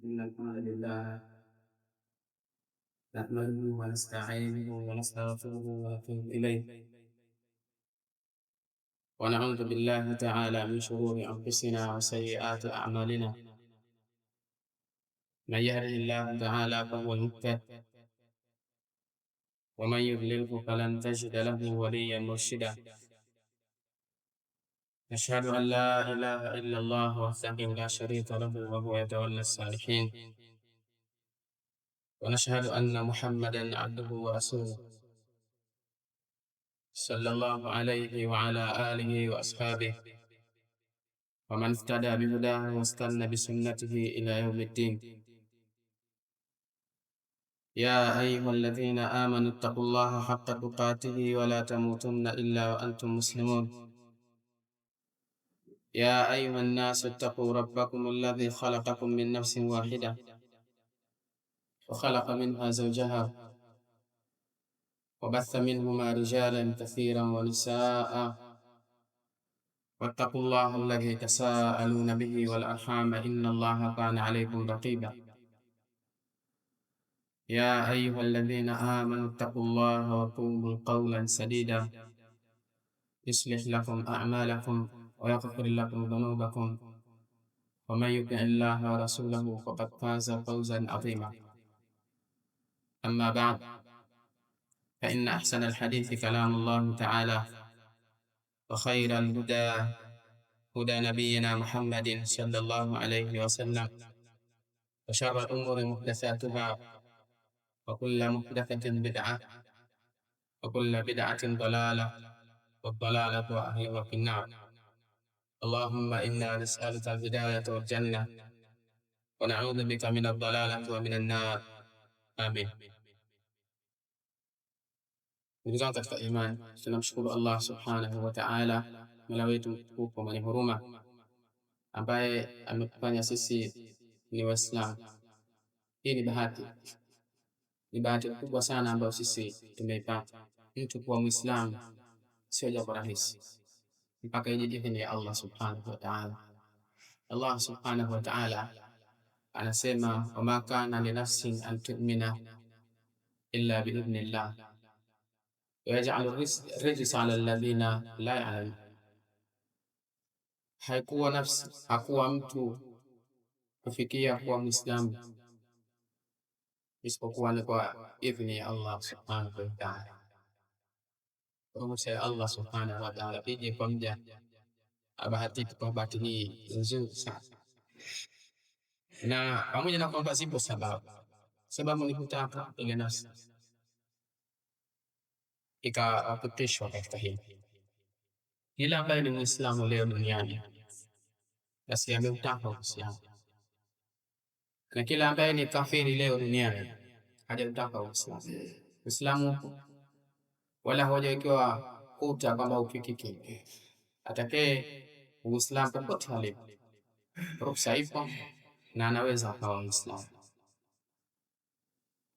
إن الحمد لله نحمده ونستعينه ونستغفره ونتوب إليه، ونعوذ بالله تعالى من شرور أنفسنا وسيئات أعمالنا. من يهده الله تعالى فهو المهتد، ومن يضلله فلن تجد له وليا مرشدا. نشهد أن لا إله إلا الله وحده لا شريك له وهو يتولى الصالحين، ونشهد أن محمدا عبده ورسوله صلى الله عليه وعلى آله وأصحابه ومن اهتدى بهداه واستنى بسنته إلى يوم الدين. يا أيها الذين آمنوا اتقوا الله حق تقاته ولا تموتن إلا وأنتم مسلمون. يا أيها الناس اتقوا ربكم الذي خلقكم من نفس واحدة وخلق منها زوجها وبث منهما رجالا كثيرا ونساء، واتقوا الله الذي تساءلون به والأرحام إن الله كان عليكم رقيبا. يا أيها الذين آمنوا اتقوا الله وقولوا قولا سديدا يصلح لكم أعمالكم ويغفر لكم ذنوبكم، ومن يطع الله ورسوله فقد فاز فوزا عظيما. أما بعد، فإن أحسن الحديث كلام الله تعالى، وخير الهدى هدى نبينا محمد صلى الله عليه وسلم، وشر الأمور محدثاتها، وكل محدثة بدعة، وكل بدعة ضلالة، والضلالة أهلها في النار. اللهم إنا نسألك الهداية والجنة، ونعوذ بك من الضلالة ومن النار. Amin. Ndugu zangu katika imani, tunamshukuru Allah subhanahu wa ta'ala, mola wetu mtukufu mwenye huruma, ambaye ametufanya sisi ni Waislamu. Hii ni bahati kubwa sana ambayo sisi tumeipata. Mtu kuwa Muislamu sio jambo rahisi, mpaka ije idhini ya Allah subhanahu wa ta'ala. Allah subhanahu wa ta'ala anasema, wama kana li nafsin an tu'mina illa biidhnillah wayaj'alu rijsa ala alladhina la ya'lamun. Hakuwa mtu kufikia kuwa Muislamu isipokuwa ni kwa idhni ya Allah subhanahu wa ta'ala. Ruhusa ya Allah subhanahu wa ta'ala ije kwa mja abahatiki kwa bahati hii nzuri sana, na pamoja na kwamba zipo sababu ni kutaka ile nafsi ikapitishwa katika hili. Kila ambaye ni Muislamu leo duniani basi ameutaka Uislamu, na kila ambaye ni kafiri leo duniani hajautaka Uislamu. Uislamu wala hawajawekewa kuta kwamba ufikiki. Atakaye Uislamu popote alipo, ruhusa ipo na anaweza akawa Muislamu.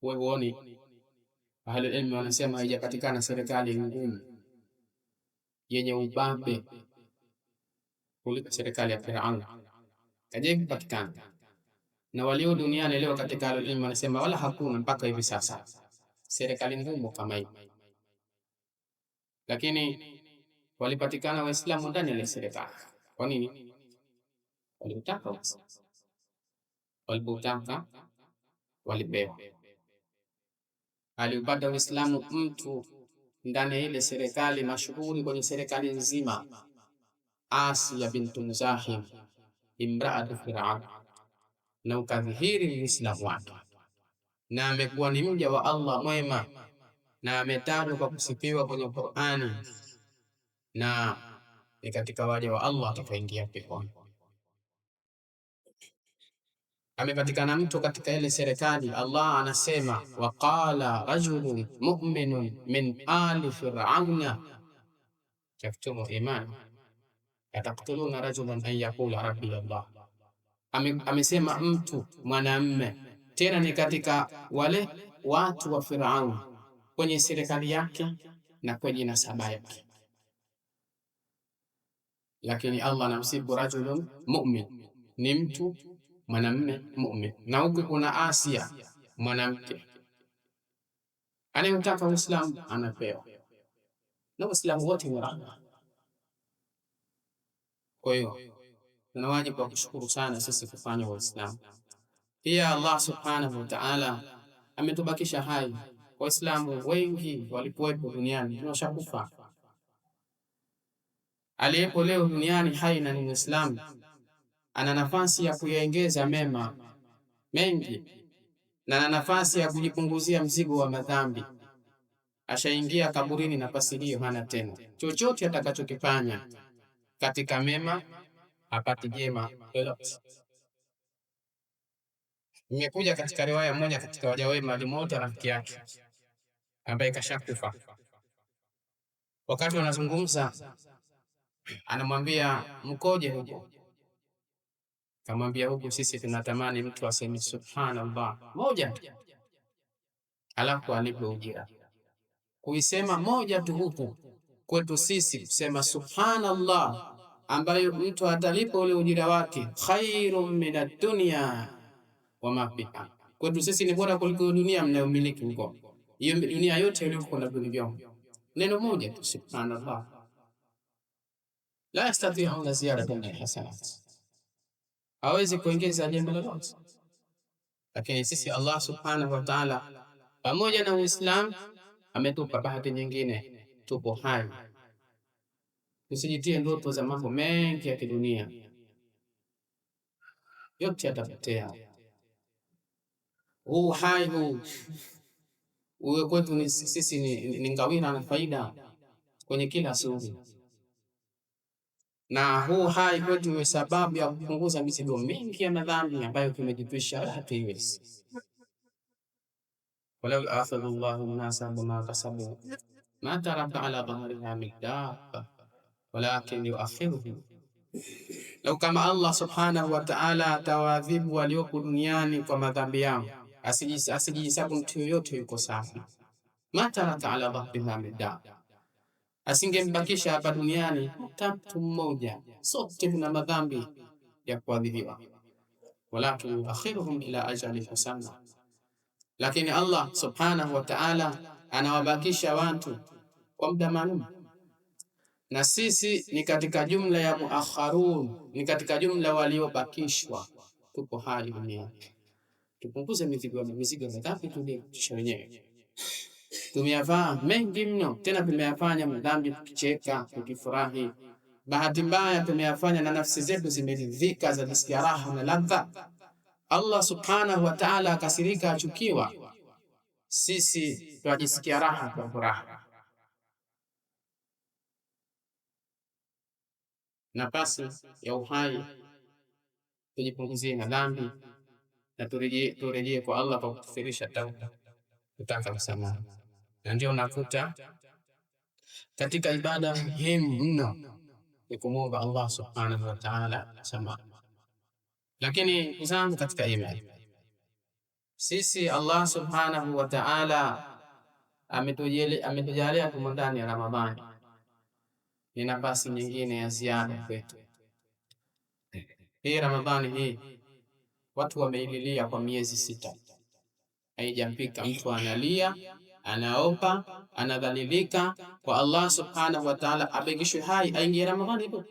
Wewe huoni, ahli ilmu wanasema haijapatikana serikali ngumu yenye ubabe kuliko serikali ya Firaun. Kaje kupatikana, na walio duniani leo katika ahli ilmu wanasema wala hakuna mpaka hivi sasa serikali ngumu kama hii. Lakini walipatikana Waislamu ndani ya serikali. Kwa nini? Walitaka walipotaka walipewa. Aliupata Uislamu mtu ndani ya ile serikali mashuhuri kwenye serikali nzima, Asia bintu Muzahim, imraatu Firaun, na ukadhihiri Uislamu wake, na amekuwa ni mja wa Allah mwema, na ametajwa kwa kusifiwa kwenye Qur'ani, na ni katika waja wa Allah atakaingia peponi. Amepatikana mtu katika ile serikali, Allah anasema, waqala rajulun mu'minun min ali fir'auna yaktumu imani ataktuluna rajulan an yaqula rabbi Allah. Amesema mtu mwanamme, tena ni katika wale watu wa Firaun, kwenye serikali yake na kwenye nasaba yake, lakini Allah anamsifu rajulun mu'min, ni mtu mwanamume mu'min, na huku kuna Asia mwanamke. Anayemtaka Uislamu anapewa, na Uislamu wote ni rahma. Kwa hiyo tuna wajibu wa kushukuru sana sisi kufanya Waislamu. Pia Allah subhanahu wa ta'ala ametubakisha hai. Waislamu wengi walipowepo duniani tunashakufa. Aliyepo leo duniani hai na ni Muislamu ana nafasi ya kuyaongeza mema mengi na ana nafasi ya kujipunguzia mzigo wa madhambi. Ashaingia kaburini na pasilio hana tena. Chochote atakachokifanya katika mema hapati jema lolote. Nimekuja katika riwaya moja katika waja wema, alimwota rafiki yake ambaye kashakufa. Wakati wanazungumza, anamwambia mkoje huko? Kamwambia huku sisi tunatamani mtu aseme subhanallah moja tu, alafu alipe ujira. Kuisema moja tu huku kwetu sisi kusema subhanallah, ambayo mtu atalipa ule ujira wake, khairun minad dunya wa ma fiha. Kwetu sisi ni bora kuliko dunia mnayomiliki huko. Hiyo dunia yote ile uko na vilivyo. Neno moja tu subhanallah la yastati'una ziyadatan min hasanat, hawezi kuongeza jambo lolote. Lakini sisi Allah subhanahu wa ta'ala pamoja na Uislamu ametupa bahati nyingine, tupo hai. Tusijitie ndoto za mambo mengi ya kidunia, yote yatapotea. Huu hai huu uwe kwetu sisi ni ngawira na faida kwenye kila shughuli, na huu hai kwetu ni sababu ya kupunguza mizigo mingi ya madhambi ambayo tumejitwisha hatuiwezi. Walau akhadha Allahu an-nasa bima kasabu ma taraka ala dhahriha min dabba walakin yuakhiruhum, lau kama Allah subhanahu wa ta'ala atawaadhibu waliopo duniani kwa madhambi yao, asijihesabu mtu yoyote yuko safi. Ma taraka ala dhahriha min dabba, asingembakisha hapa duniani hata mtu mmoja. Sote tuna madhambi ya kuadhibiwa, walakin yuakhiruhum ila ajalin musamma, lakini Allah subhanahu wa ta'ala anawabakisha watu kwa muda maalum, na sisi ni katika jumla ya muakharun, ni katika jumla waliobakishwa. Tupo hali duniani, tupunguze mizigo ya madhambi tuliyokwisha wenyewe. Tumeyafanya mengi mno, tena tumeyafanya madhambi tukicheka, tukifurahi. Bahati mbaya tumeyafanya na nafsi zetu zimeridhika, za jisikia raha na ladha. Allah subhanahu wa ta'ala akasirika, achukiwa, sisi tunajisikia raha kwa furaha. Nafasi ya uhai tujipunguzie na dhambi na turejee kwa Allah kwa kuthirisha tauba, kutaka msamaha. Na ndio unakuta katika ibada muhimu mno ni kumwomba Allah subhanahu wa ta'ala msamaha. Lakini kuzangu katika imani, sisi Allah subhanahu wa ta'ala ametujalia tumo ndani ya Ramadhani, ni nafasi nyingine ya ziada kwetu. Hii Ramadhani hii watu wameililia kwa miezi 6, haijafika. Mtu analia, anaopa, anadhalilika kwa Allah subhanahu wa ta'ala abegishwe hai aingie Ramadhani tu.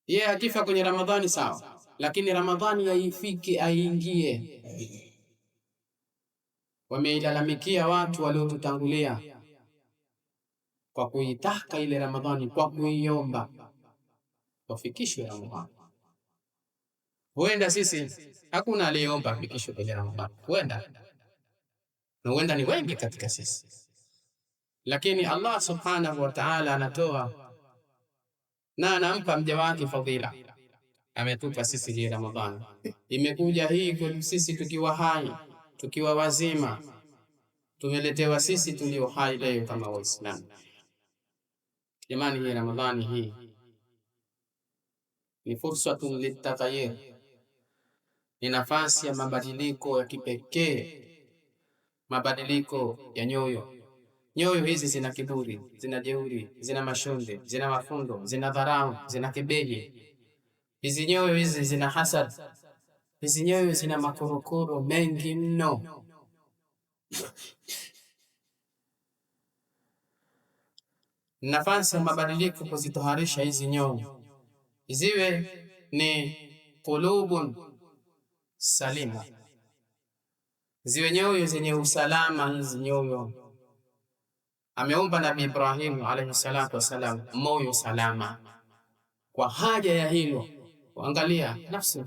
Yeye akifa kwenye Ramadhani sawa, lakini Ramadhani yaifike aingie. Wameilalamikia watu waliotutangulia kwa kuitaka ile Ramadhani, kwa kuiomba wafikishwe Ramadhani. Huenda sisi hakuna aliyeomba afikishwe kwenye Ramadhani, huenda ni wengi katika sisi, lakini Allah subhanahu wa ta'ala anatoa na anampa mja wake fadhila. Ametupa sisi hii Ramadhani, imekuja hii kwa sisi tukiwa hai, tukiwa wazima, tumeletewa sisi tulio hai leo kama Waislamu. Jamani, hii Ramadhani hii ni fursatun litaghayyur, ni nafasi ya mabadiliko ya kipekee, mabadiliko ya nyoyo. Nyoyo hizi zina kiburi, zina jeuri, zina mashonde, zina mafundo, zina dharau, zina kebehi. Hizi nyoyo hizi zina hasad, hizi nyoyo zina makorokoro mengi mno. Nafasi ya mabadiliko kuzitoharisha hizi nyoyo ziwe ni qulubun salima, ziwe nyoyo zenye usalama. Hizi nyoyo ameumba Nabii Ibrahim alayhi salatu wassalam moyo salama. Kwa haja ya hilo, kuangalia nafsi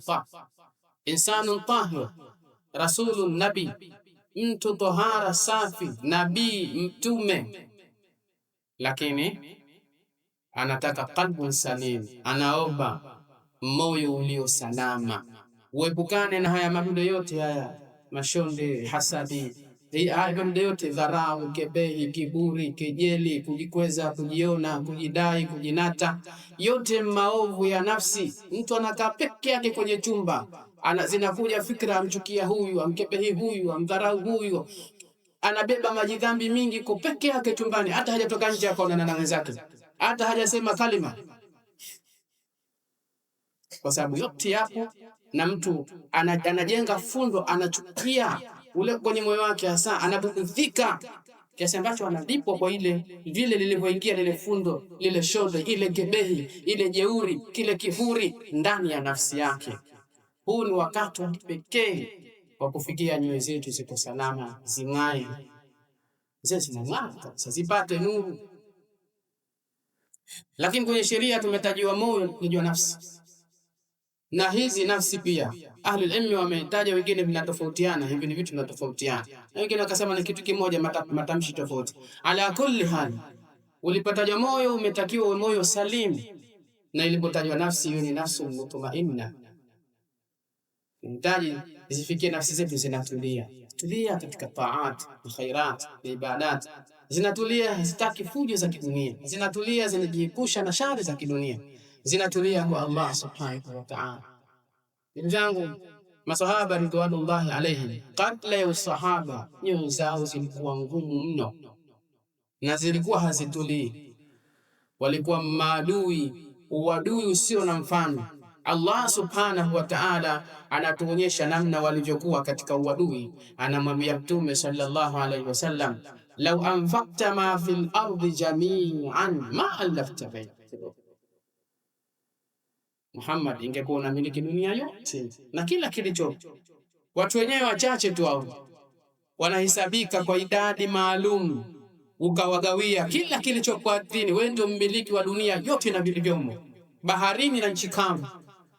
insanun tahir, rasulun nabi, mtu tohara safi, nabii mtume, lakini anataka qalbun salim, anaomba moyo ulio salama. Uepukane na haya madude yote haya, mashonde, hasadi, haya madude yote, dharau, kebehi, kiburi, kejeli, kujikweza, kujiona, kujidai, kujinata, yote maovu ya nafsi. Mtu anakaa peke yake kwenye chumba, zinakuja fikra, amchukia huyu, amkebehi huyu, amdharau huyu, anabeba majidhambi mingi kwa peke yake chumbani, hata hajatoka nje akaonana na wenzake, hata hajasema kalima, kwa sababu yote yapo. Na mtu anajenga fundo, anachukia ule kwenye moyo wake, hasa anabugudhika kiasi ambacho analipwa kwa ile vile lilivyoingia lile fundo, lile shode, ile gebehi, ile jeuri, kile kiburi ndani ya nafsi yake. Huu ni wakati wa pekee wa kufikia nyoyo zetu ziko salama, zing'ae, zinang'aa, zipate nuru. Lakini kwenye sheria tumetajiwa moyo ni jua nafsi, na hizi nafsi pia ahlul ilmi wametaja, wengine vinatofautiana, hivi ni vitu vinatofautiana, na wengine wakasema ni kitu kimoja, matamshi tofauti. Ala kulli hal, ulipotajwa moyo umetakiwa moyo salim, na ilipotajwa nafsi hiyo ni nafsu mutmainna. Nitaji zifikie nafsi zetu zinatulia, tulia katika taat na khairat na ibadat, zinatulia, hazitaki fujo za kidunia, zinatulia, zinajiepusha na shari za kidunia, zinatulia kwa Allah subhanahu wa ta'ala. Ndugu zangu, masahaba ridwanullahi alayhim, kabla ya usahaba nyoyo zao zilikuwa ngumu mno na zilikuwa hazitulii, walikuwa maadui, uadui usio na mfano. Allah subhanahu wa ta'ala anatuonyesha namna walivyokuwa katika uadui. Anamwambia Mtume sallallahu alayhi wasallam, law anfaqta ma fil ardi jami'an ma allafta baina Muhammad, ingekuwa unamiliki dunia yote na kila kilicho, watu wenyewe wachache tu hao wanahesabika kwa idadi maalum, ukawagawia kila kilichokuwa ardhini, wewe ndio mmiliki wa dunia yote na vilivyomo, baharini na nchi kavu,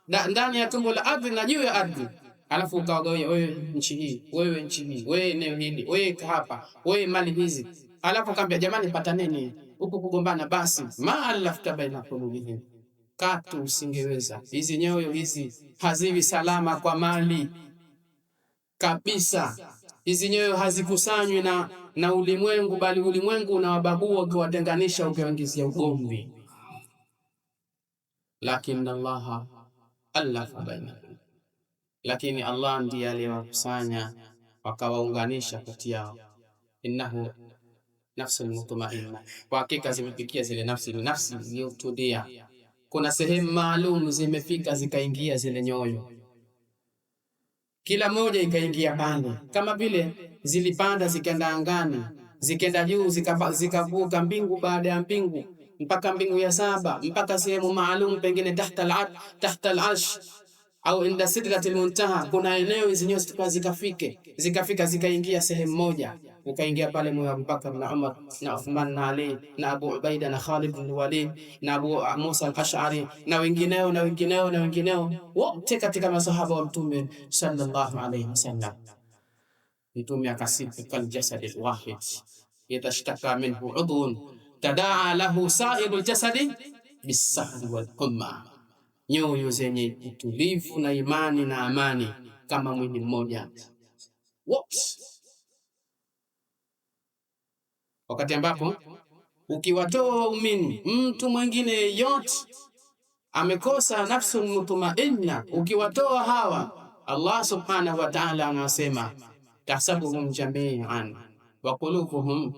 ndani ya tumbo la ardhi na juu ya ardhi, alafu ukawagawia, wewe nchi hii, wewe nchi hii, wewe eneo hili, wewe hapa, wewe mali hizi, alafu kaambia jamani, pataneni huku kugombana, basi ma alafta baina qulubihim, katu usingeweza. Hizi nyoyo hizi haziwi salama kwa mali kabisa. Hizi nyoyo hazikusanywi na ulimwengu, bali ulimwengu unawabagua ukiwatenganisha, ukiwaingizia ugomvi. Lakini Allah alafa bainahum, lakini Allah ndiye aliyewakusanya wakawaunganisha kati yao. Innahu nafsul mutmainna, kwa hakika zimefikia zile nafsi, ni nafsi iliyotulia. Kuna sehemu maalum zimefika zikaingia zile nyoyo, kila moja ikaingia pale, kama vile zilipanda zikaenda angani, zikaenda juu, zikavuka mbingu baada ya mbingu mpaka mbingu ya saba, mpaka sehemu maalum, pengine tahta al-arsh au inda sidratil muntaha. Kuna eneo hizo nyoyo zikafika zikaingia sehemu moja, ukaingia pale moyo wa Abubakar na Umar na Uthman na Ali na Abu Ubaida na Khalid bin Walid na Abu Musa al-Ash'ari na wengineo na wengineo na wengineo, wote katika masahaba wa Mtume sallallahu alayhi wasallam. Mtume akasifu, kal jasad al-wahid yatashtaka minhu udhun tadaa lahu sa'irul jasadi bis-sahri wal humma, nyoyo zenye utulivu na imani na amani kama mwili mmoja wote. Wakati ambapo ukiwatoa waumini, mtu mwingine yote amekosa nafsul mutmainna, ukiwatoa hawa, Allah subhanahu wa ta'ala anasema tahsabuhum jami'an wa qulubuhum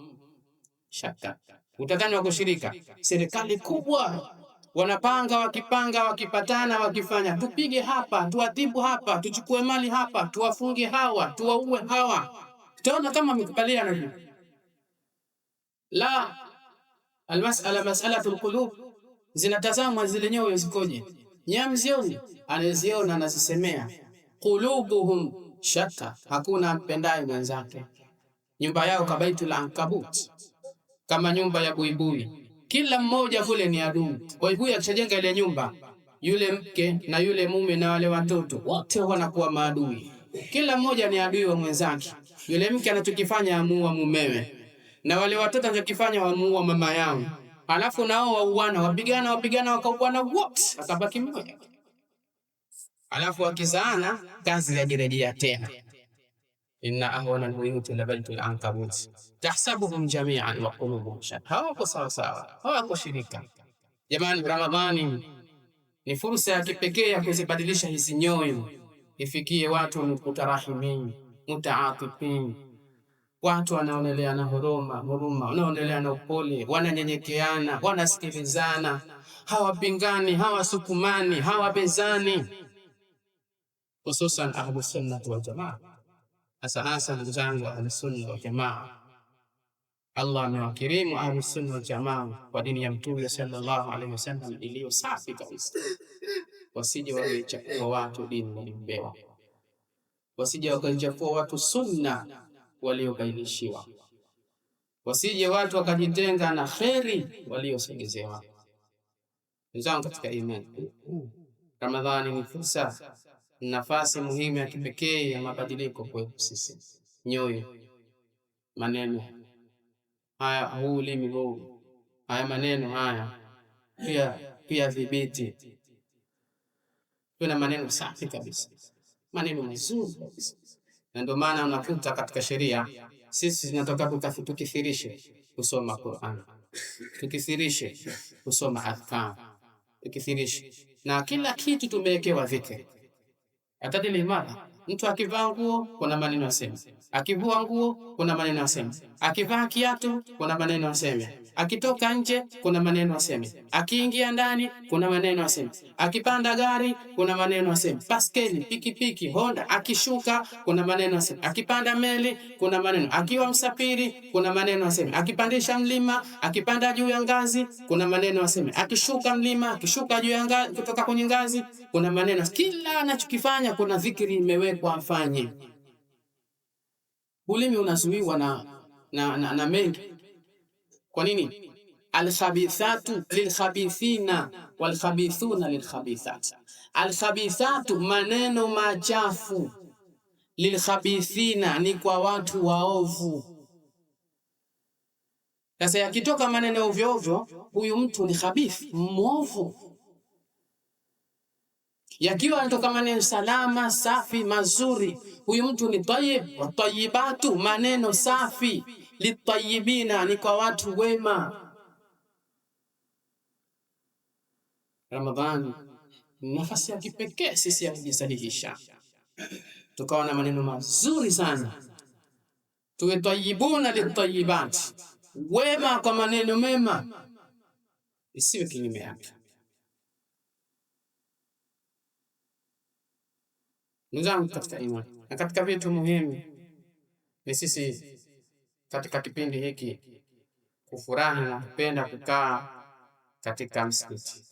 shatta, utadhani wako shirika, serikali kubwa, wanapanga, wakipanga, wakipatana, wakifanya tupige hapa, tuatibu hapa, tuchukue mali hapa, tuwafunge hawa, tuwaue hawa, tutaona kama wamekubaliana hivi. La, almas'ala mas'alatul qulub, zinatazamwa zile nyoyo zikoje. Nyamzioni anaziona, anazisemea. Qulubuhum shatta, hakuna mpendaye mwenzake. Nyumba yao kabaitul ankabut, kama nyumba ya buibui, kila mmoja kule ni adui. Buibui akishajenga ile nyumba, yule mke na yule mume na wale watoto wote wanakuwa maadui, kila mmoja ni adui wa mwenzake. Yule mke anachokifanya amuua mumewe, na wale watoto anachokifanya wamuua mama yao, alafu nao wauana, wapigana wakauana wote, akabaki mmoja. Alafu wakizaana kazi yajirejea tena. Inna ahwana albuyuti labaitul ankabut tahsabuhum jami'an wa qulubuhum shatta, hawako sawa sawa, hawako shirika. Jamani, Ramadhani ni fursa ya kipekee ya kuzibadilisha hizi nyoyo, ifikie watu mutarahimin, mutaatifin, watu wanaoneleana huruma, wanaoneleana upole, wananyenyekeana, wanasikilizana, hawapingani, hawasukumani, hawabezani, hususan ahlus sunnah wal jamaa. Hasa ndugu zangu ahlus sunnah wal jamaa, Allah amewakirimu ahlus sunnah wal jamaa kwa dini ya Mtume sallallahu alaihi wasallam iliyo safi kabisa. Wasije wakaichafua watu dini waliopewa, wasije wakaichafua watu sunna waliobainishiwa, wasije watu wakajitenga na kheri waliosogezewa. Ndugu katika imani, Ramadhani ni fursa, nafasi muhimu ya kipekee ya mabadiliko kwetu sisi. Nyoyo, maneno haya, huu ulimi huu, haya maneno haya pia dhibiti, tuna maneno safi kabisa, maneno mazuri kabisa. Na ndio maana unakuta katika sheria sisi tunatoka tukithirishe kusoma Qur'an, tukithirishe kusoma adhkar, tukithirishe, na kila kitu tumewekewa dhikri. Atadili mara mtu akivaa nguo kuna maneno aseme, akivua nguo kuna maneno aseme, akivaa kiatu kuna maneno aseme, akitoka nje kuna maneno aseme, akiingia ndani kuna maneno aseme, akipanda gari kuna maneno aseme, baskeli, pikipiki, Honda, akishuka kuna maneno aseme, akipanda meli kuna maneno, akiwa msafiri kuna maneno aseme, akipandisha mlima, akipanda juu ya ngazi kuna maneno aseme, akishuka mlima, akishuka juu ya ngazi, kutoka kwenye ngazi kuna maneno. Kila anachokifanya kuna dhikri imewekwa afanye. Ulimi unazuiwa na mengi. Kwa nini? Alkhabithatu lilkhabithina walkhabithuna lilkhabithat. Alkhabithatu, maneno machafu, lilkhabithina, ni kwa watu waovu. Sasa yakitoka maneno ovyo ovyo, huyu mtu ni khabith, mwovu. Yakiwa anatoka maneno salama, safi, mazuri, huyu mtu ni tayyib. Wa tayyibatu, maneno safi, litayyibina, ni kwa watu wema. Ramadhani ni nafasi ya kipekee sisi ya kujisahihisha, tukawa na maneno mazuri sana, tuwe tayyibuna litayyibat, wema kwa maneno mema, isiwe kinyume yake. Ndugu katika imani, na katika vitu muhimu ni sisi katika kipindi hiki kufurahi na kupenda kukaa katika msikiti.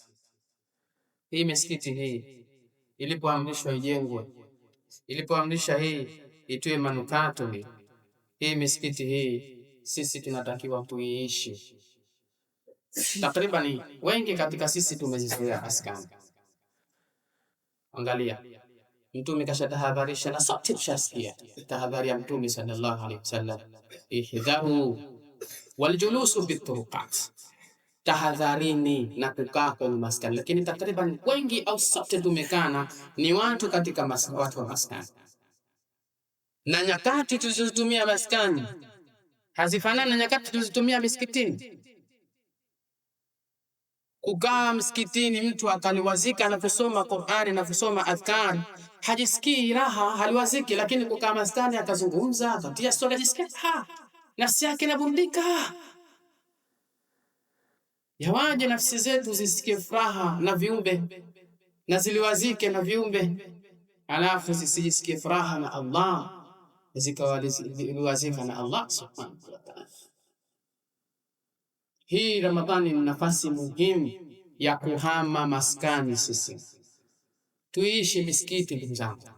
Hii misikiti hii ilipoamrishwa ijengwe, ilipoamrisha hii itoe manukato, hii misikiti hii sisi tunatakiwa tuiishi. Takriban wengi katika sisi tumezizoea maskani. Angalia, Mtume kashatahadharisha na sote tushasikia tahadhari ya Mtume sallallahu alaihi wasallam, ihdharu waljulusu bituruqat, tahadharini na kukaa kwenye maskani. Lakini takriban wengi au sote tumekana ni watu katika watu wa maskani, na nyakati tulizotumia maskani hazifanani na nyakati tulizotumia misikitini. Kukaa msikitini mtu akaliwazika na kusoma Qur'ani na kusoma adhkar, hajisikii raha, haliwaziki. Lakini kukaa maskani akazungumza, akatia story, ajisikia nafsi yake inaburudika. yawaje nafsi zetu zisikie furaha na viumbe na ziliwazike na viumbe, alafu zisisikie furaha na Allah zikawazika na Allah subhanahu wa ta'ala. Hii Ramadhani ni nafasi muhimu ya kuhama maskani. Sisi tuiishi misikiti, ndugu zangu,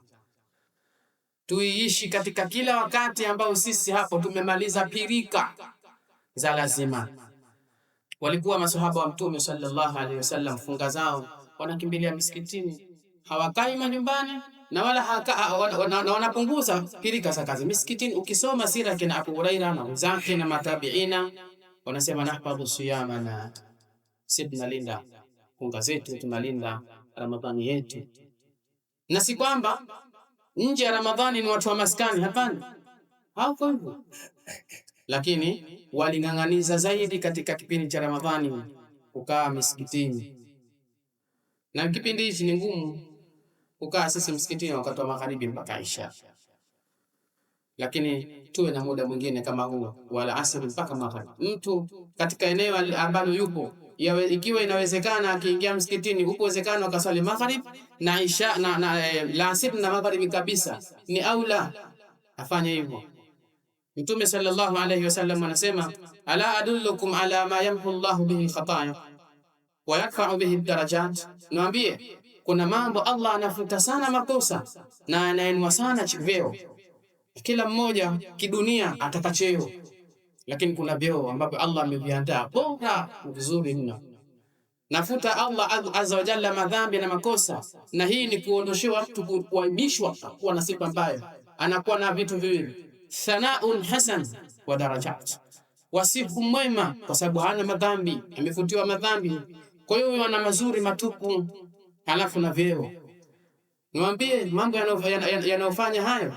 tuiishi katika kila wakati ambao sisi hapo tumemaliza pirika za lazima. Walikuwa masahaba wa Mtume sallallahu alaihi wasallam, funga zao wanakimbilia misikitini, hawakai manyumbani na wala wanapunguza pirika za kazi misikitini. Ukisoma sira kina Abu Huraira na wenzake na matabiina, wanasema nahfadhu siyamana, sisi tunalinda funga zetu, tunalinda Ramadhani yetu. Na si kwamba nje ya Ramadhani ni watu wa maskani, hapana, hauko hivyo, lakini waling'ang'aniza zaidi katika kipindi cha Ramadhani kukaa misikitini. Na kipindi hichi ni ngumu kukaa sisi msikitini wakati wa magharibi mpaka Isha, lakini tuwe na muda mwingine kama huu wala asri mpaka magharibi. Mtu katika eneo ambalo yupo, ikiwa inawezekana akiingia msikitini, huko uwezekano akaswali maghrib na Isha la asri na magharibi kabisa, ni aula afanye hivyo. Mtume sallallahu alayhi wasallam anasema, ala adullukum ala ma yamhu Allahu bihi khataya wa yarfa'u bihi darajat, niambie kuna mambo Allah anafuta sana makosa na anainua sana vyeo. Kila mmoja kidunia ataka cheo, lakini kuna vyeo ambavyo Allah ameviandaa bora vizuri mno. Nafuta Allah azza wa jalla madhambi na makosa, na hii ni kuondoshewa mtu kuaibishwa kuwa na sifa mbaya. Anakuwa na vitu viwili, thanaun hasan wa darajat, wasifu mwema kwa sababu hana madhambi, amefutiwa madhambi, kwa hiyo ana mazuri matupu, halafu na vyeo. Niwaambie mambo yanayofanya hayo.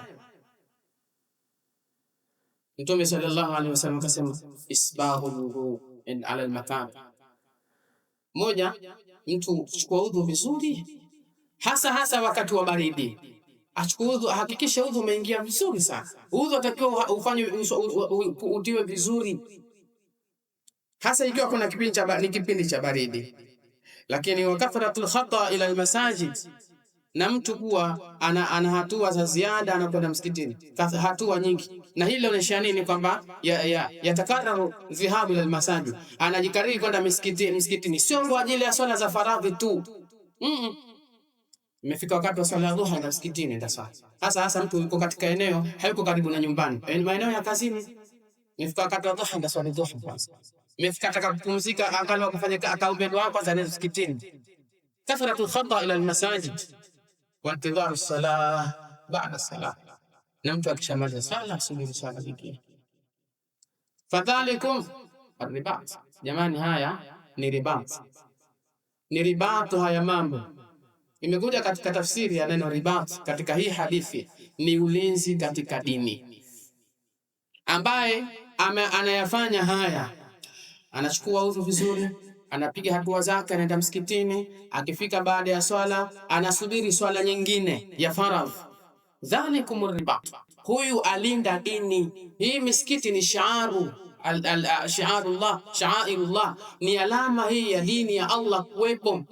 Mtume sallallahu alaihi wasallam akasema, isbahul wudu ala al-makan. Moja, mtu chukua udhu vizuri, hasa wakati wa baridi. Achukue udhu, hakikisha udhu umeingia vizuri sana. Udhu atakiwa ufanye utiwe vizuri, hasa ikiwa kuna kipindi cha baridi. Lakini wakathratul khata ila almasajid, na mtu kuwa ana hatua za ziada anakwenda msikitini, hatua nyingi. Na hili linaonyesha nini? Kwamba yatakararu dhihabu ila almasajid, anajikariri kwenda msikitini, sio kwa ajili ya swala za faradhi tu. Imefika wakati wa swala ya dhuha na msikitini ndio sawa. Hasa mtu yuko katika eneo hayuko karibu na nyumbani, maeneo ya kazini, imefika wakati wa dhuha ndio swala dhuha kwanza. Imefika ataka kupumzika, angalau kufanya akaombea dua kwanza na msikitini. Kathratu khata ila almasajid wa intidharu salah ba'da salah, na mtu akishamaliza sala subiri swala nyingine. Fadhalikum ribat, jamani, haya ni ribat, ni ribatu. Haya mambo imekuja katika tafsiri ya neno ribat katika hii hadithi, ni ulinzi katika dini. Ambaye anayafanya haya, anachukua udhu vizuri, anapiga hatua zake, anaenda msikitini, akifika baada ya swala anasubiri swala nyingine ya faradhi. Dhalikum ribat, huyu alinda dini. Hii misikiti ni sha'airullah, ni alama hii ya dini ya Allah kuwepo,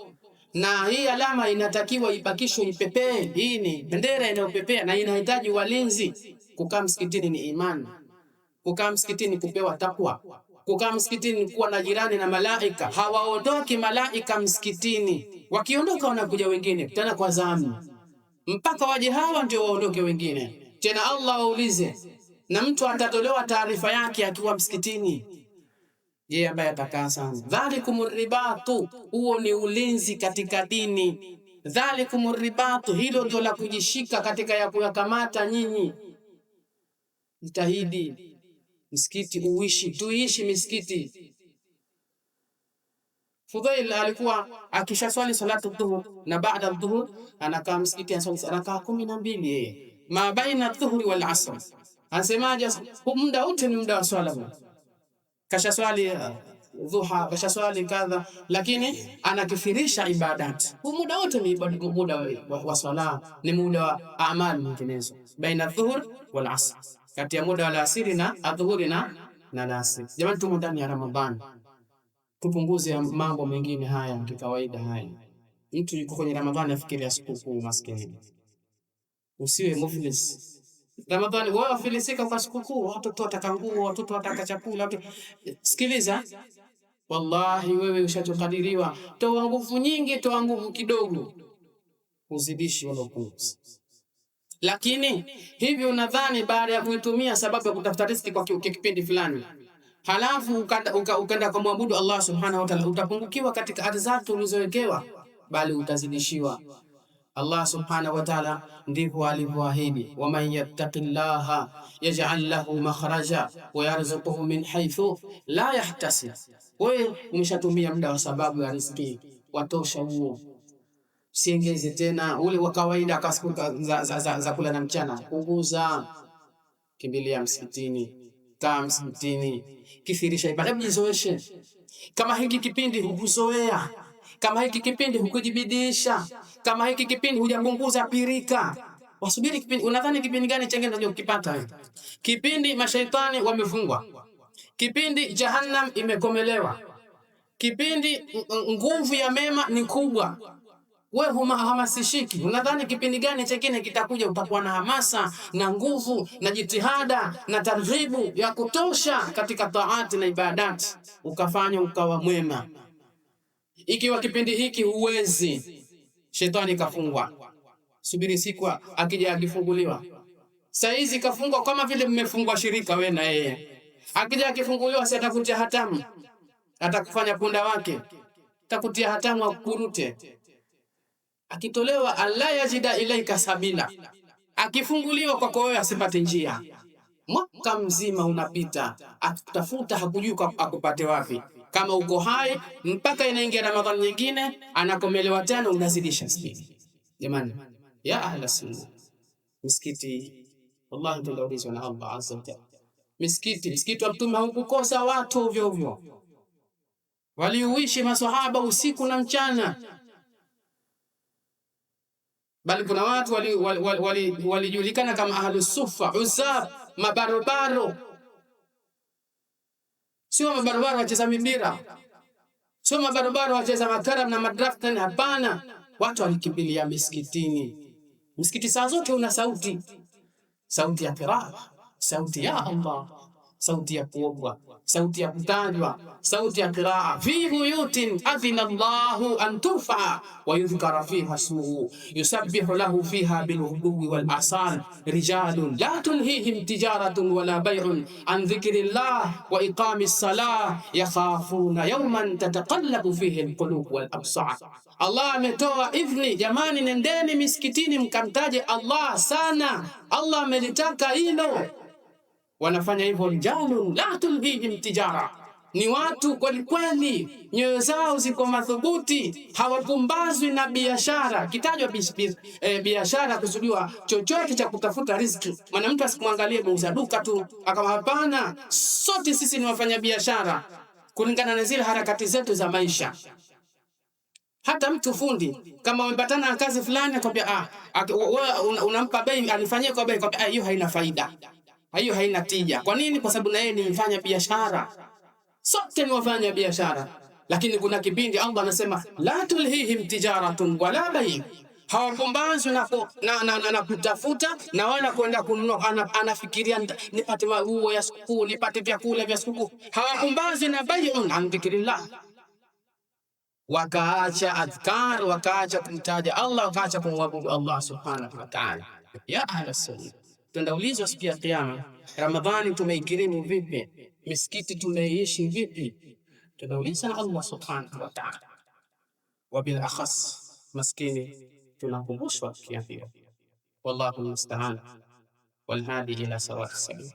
na hii alama inatakiwa ibakishwe, ipepee. Hii ni bendera inayopepea na inahitaji walinzi. Kukaa msikitini ni imani, kukaa msikitini kupewa takwa, kukaa msikitini kuwa na jirani na malaika. Hawaondoki malaika msikitini, wakiondoka wanakuja wengine tena kwa zamu, mpaka waje hawa ndio waondoke wengine tena. Allah waulize, na mtu atatolewa taarifa yake akiwa msikitini. Je, ambaye atakaa sana? Dhalikumur ribatu, huo ni ulinzi katika dini. Dhalikumur ribatu, hilo ndio la kujishika katika ya kuyakamata nyinyi. Jitahidi msikiti uishi, tuishi misikiti. Fudhail alikuwa akishaswali salatu dhuhur na baada dhuhur anakaa msikiti aswali rakaa 12 yeye, ma baina dhuhuri wal asr. Anasemaje? Muda wote ni muda wa swala. Kasha swali dhuha, kasha swali kadha, lakini anakifirisha ibadat. Muda wote ni muda wa swala, ni muda wa amali nyinginezo, baina dhuhur wal asr, kati ya muda wa alasiri na adhuhuri na alasiri. Jamani, tumo ndani ya Ramadhani. tupunguze mambo mengine haya kikawaida haya. Mtu yuko kwenye Ramadhani afikiria sikukuu, maskini. Usiwe muflis. Ramadhani wewe wafilisika kwa sikukuu, watoto wataka nguo, watoto wataka chakula. Sikiliza, wallahi wewe ushachokadiriwa. Toa nguvu nyingi, toa nguvu kidogo, uzidishi wala upunguzi. Lakini hivi unadhani baada ya kuitumia sababu ya kutafuta riziki kwa kipindi fulani, halafu ukaenda kumwabudu Allah subhanahu wa ta'ala, utapungukiwa katika arzaki ulizowekewa, bali utazidishiwa. Allah subhanahu wa ta'ala ndivyo alivyoahidi, waman yattaqillaha yaj'al lahu makhraja wa yarzuquhu min haythu la yahtasib. Wewe umeshatumia muda wa sababu ya riziki, watosha huo. Siengeze tena ule wa kawaida za kula na mchana. Punguza, kimbilia msikitini, kaa msikitini, kithirisha ibada, jizoeshe. Kama hiki kipindi hukuzoea, kama hiki kipindi hukujibidisha, kama hiki kipindi hujapunguza pirika, wasubiri kipindi. Unadhani kipindi gani chengine ndio ukipata wewe? Kipindi mashaitani wamefungwa, kipindi jahannam imekomelewa, kipindi nguvu ya mema ni kubwa, wewe hamasishiki. Unadhani kipindi gani chengine kitakuja utakuwa na hamasa na nguvu na jitihada na targhibu ya kutosha katika taati na ibadati, ukafanya ukawa mwema? Ikiwa kipindi hiki huwezi, shetani kafungwa, subiri siku akija akifunguliwa. Saizi kafungwa kama vile mmefungwa shirika wewe na yeye. Akija akifunguliwa, si atakutia hatamu, atakufanya punda wake, atakutia hatamu akurute. Akitolewa alla yajida ilaika sabila, akifunguliwa kwako wewe asipate njia. Mwaka mzima unapita, akitafuta hakujui akupate wapi. Kama uko hai mpaka inaingia Ramadhani nyingine, anakomelewa tena, unazidisha spidi. Jamani ya ahla sunna, misikiti wallahi tunaulizwa na Allah azza wa jalla. Misikiti wa Mtume haukukosa watu ovyo ovyo, waliuishi maswahaba usiku na mchana, bali kuna watu walijulikana kama ahlus sufa, usab, mabarobaro. Sio mabarobaro wacheza mipira, sio mabarobaro wacheza makaram na madraft. Hapana, watu walikimbilia misikitini. Msikiti saa zote una sauti, sauti ya qiraa, sauti ya Allah, sauti ya kuomba, sauti ya kutajwa, sauti ya qiraa. Fi buyutin adhina Allahu an turfa wa yudhkara fiha ismuhu yusabbihu lahu fiha bilghudwi wal asal rijalun la tulhihim tijaratun wala bay'un an dhikrillah wa iqamis salah yakhafuna yawman tataqallabu fihi alqulub wal absar. Allah ametoa idhni, jamani, nendeni misikitini mkamtaje Allah sana. Allah amelitaka hilo. Wanafanya hivyo, rijalun la tulhihim tijara, ni watu kweli kweli, nyoyo zao ziko madhubuti, hawapumbazwi na biashara. Kitajwa biashara kusudiwa chochote cha kutafuta riziki. Maana mtu asikumwangalie muuza duka tu akawa, hapana, sote sisi ni wafanya biashara kulingana na zile harakati zetu za maisha. Hata mtu fundi kama umepatana na kazi fulani, akwambia wewe unampa bei, anifanyie kwa bei, akwambia hiyo haina faida, hiyo haina tija. Kwa nini? Kwa sababu na yeye ni mfanya biashara. Sote ni wafanya biashara, lakini kuna kipindi Allah anasema la tulhihim tijaratun wala bay', hawapumbazwi na kutafuta na wala kwenda kununua. Anafikiria nipate maua ya sikukuu, nipate vyakula vya sikukuu. Hawapumbazwi na bay'un an dhikrillah, wakaacha adhkar, wakaacha kumtaja Allah, wakaacha kumwabudu Allah subhanahu wa ta'ala. Ya ahla sunna, tunaulizwa siku ya Kiyama, Ramadhani tumeikirimu vipi? Misikiti tumeishi vipi? Tunauliza Allah subhanahu wa ta'ala. Wa bil akhas maskini tunakumbushwa kiafia. Wallahu musta'an wal hadi ila sawa'i sabil.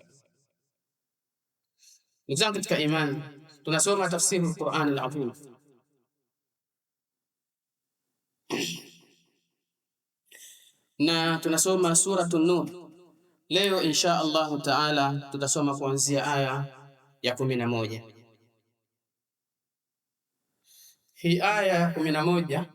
Ndugu katika imani, tunasoma tafsiri al-Qur'an al-Azim. Na tunasoma suratul Nur. Leo insha Allah taala tutasoma kuanzia aya ya 11. Hii aya ya 11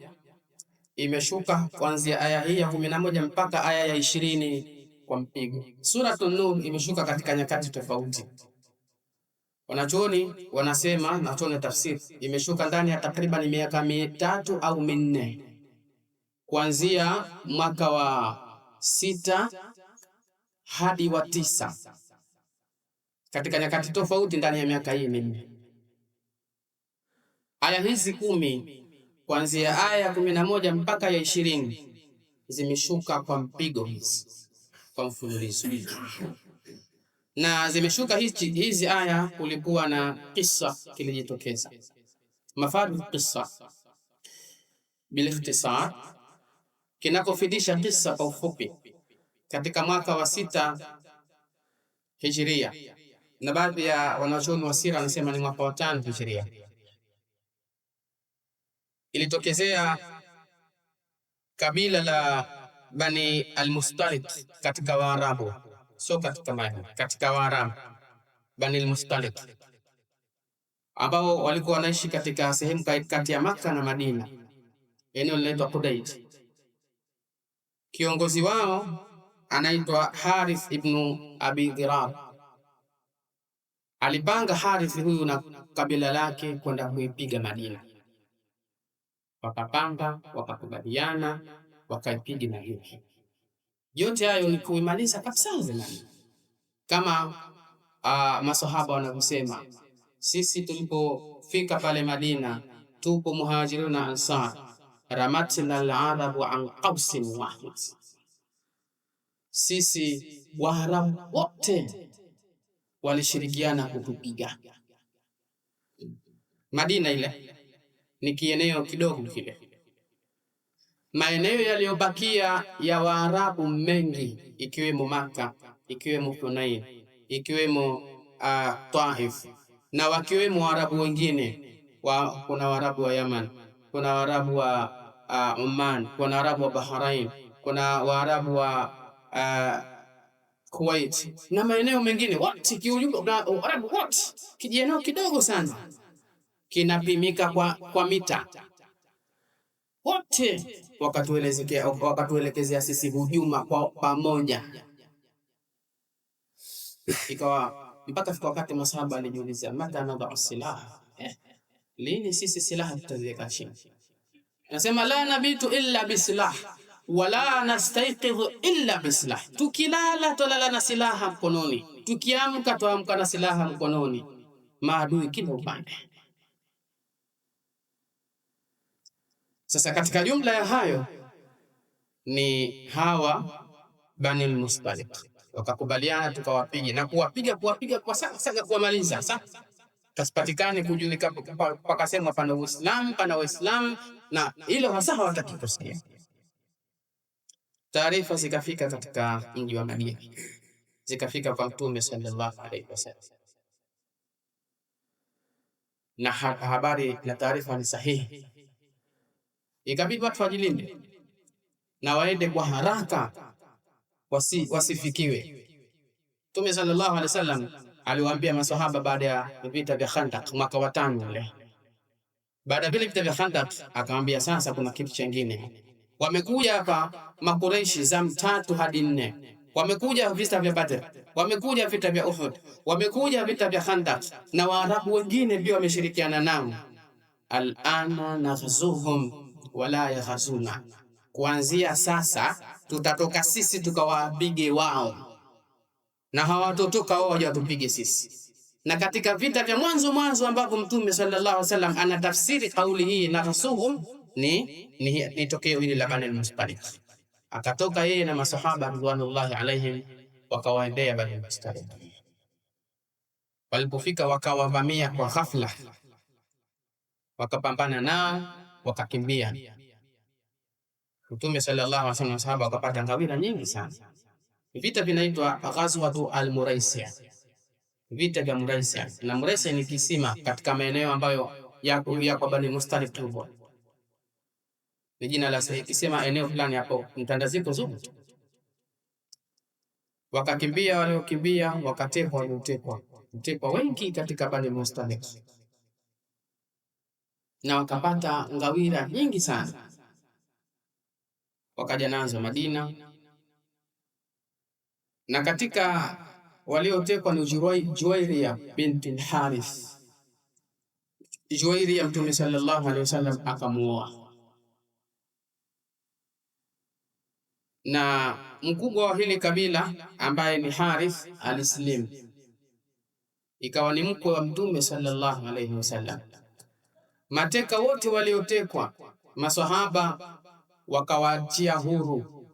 imeshuka kuanzia aya hii ya 11 mpaka aya ya 20 kwa mpigo. Suratul Nur imeshuka katika nyakati tofauti. Wanachuoni wanasema, na tuone tafsiri, imeshuka ndani ya takriban miaka 3 au 4, kuanzia mwaka wa 6 hadi wa 9, katika nyakati tofauti ndani ya miaka hii 4. Aya hizi 10 kuanzia aya ya 11 mpaka ya 20 zimeshuka kwa mpigo hizi, kwa mfululizo, na zimeshuka hizi aya. Kulikuwa na kisa kilijitokeza. Mafadu kisa bilikhtisar, kinakofidisha kisa kwa ufupi, katika mwaka wa 6 Hijria, na baadhi ya wanachuoni wa sira wanasema ni mwaka wa 5 Hijria. Ilitokezea kabila la Bani al-Mustaliq katika Waarabu, sio katika Mayahudi, katika Waarabu, Bani al-Mustaliq, ambao walikuwa wanaishi katika sehemu kati ya Makka na Madina, eneo linaloitwa Qudayd. Kiongozi wao anaitwa Harith ibn Abi Dhirar. Alipanga Harith huyu na kabila lake kwenda kuipiga Madina. Wakapanga, wakakubaliana, wakaipiga Madina. Yote hayo ni kuimaliza kabisa zamani. Kama masahaba wanavyosema, sisi tulipofika pale Madina, tupo muhajirun na ansar, ramatna al-arabu an qawsin wahid. Sisi Waarabu wote walishirikiana kutupiga. Madina ile ni kieneo kidogo kile. Maeneo yaliyobakia ya Waarabu mengi, ikiwemo Maka, ikiwemo Hunain, ikiwemo Taif, na wakiwemo Waarabu wengine kuna Waarabu wa Yaman, kuna Waarabu wa Oman, kuna Waarabu wa Bahrain, kuna Waarabu wa Kuwait na maeneo mengine. Wote kiujumla Waarabu wote, kijieneo kidogo sana, kinapimika kwa mita. Wote wakatuelekezea sisi hujuma kwa pamoja. Ikawa mpaka fika wakati masahaba alijiuliza, mata nadau silaha, lini sisi silaha tutaziweka chini? Nasema la nabitu illa bisilah wala nastayqidhu illa bisilah. Tukilala twalala na silaha mkononi, tukiamka twaamka na silaha mkononi, maadui kila upande. Sasa katika jumla ya hayo ni hawa Bani al-Mustaliq wakakubaliana, tukawapige na kuwapiga kwa sasa kuwamaliza. Sasa kasipatikane kujulika, pakasema pana Uislamu, pana Waislamu, na hilo hasa hawataki kusikia. Taarifa zikafika katika mji wa Madina, zikafika kwa Mtume sallallahu alaihi wasallam, na habari na taarifa ni sahihi. Ikabidi watu wajilinde na waende kwa haraka, wasifikiwe. Mtume sallallahu alaihi wasallam aliwaambia maswahaba baada ya vita vya Khandaq mwaka wa 5 ule. Baada ya vita vya Khandaq akamwambia, sasa kuna kitu kingine. Wamekuja hapa Makureishi za 3 hadi 4. Wamekuja vita vya Badr, wamekuja vita vya Uhud, wamekuja vita vya Khandaq, na Waarabu wengine pia wameshirikiana nao. Al-ana naghzuhum wala yaghzuna, kuanzia sasa tutatoka sisi tukawapige wao, na hawatotoka wao waje watupige sisi. Na katika vita vya mwanzo ambapo Mtume sallallahu alaihi wasallam anatafsiri kauli hii na rasuhum ni tokeo hili la Bani al-Mustaliq. Akatoka yeye na masahaba ridwanullahi alaihim, wakawaendea Bani al-Mustaliq. Walipofika wakawavamia kwa ghafla, wakapambana nao, wakakimbia. Mtume sallallahu alaihi wasallam na sahaba wakapata ngawira nyingi sana. Vita vinaitwa Ghazwatu al-Muraisia, vita vya Muraisia. Na Muraisia ni kisima katika maeneo ambayo ya kwa Bani Mustaliq tupo, ni jina la sahihi, kisema eneo fulani hapo mtandaziko zuri. Wakakimbia, waliokimbia wakatekwa, waliotekwa wengi katika Bani Mustaliq, na wakapata ngawira nyingi sana. Wakaja nazo Madina, na katika waliotekwa ni Juwairia binti al-Harith. Juwairia Mtume sallallahu alaihi wasallam akamuoa, na mkubwa wa hili kabila ambaye ni Harith alislimu, ikawa ni mkwe wa Mtume sallallahu alaihi wasallam. Mateka wote waliotekwa maswahaba wakawaachia huru,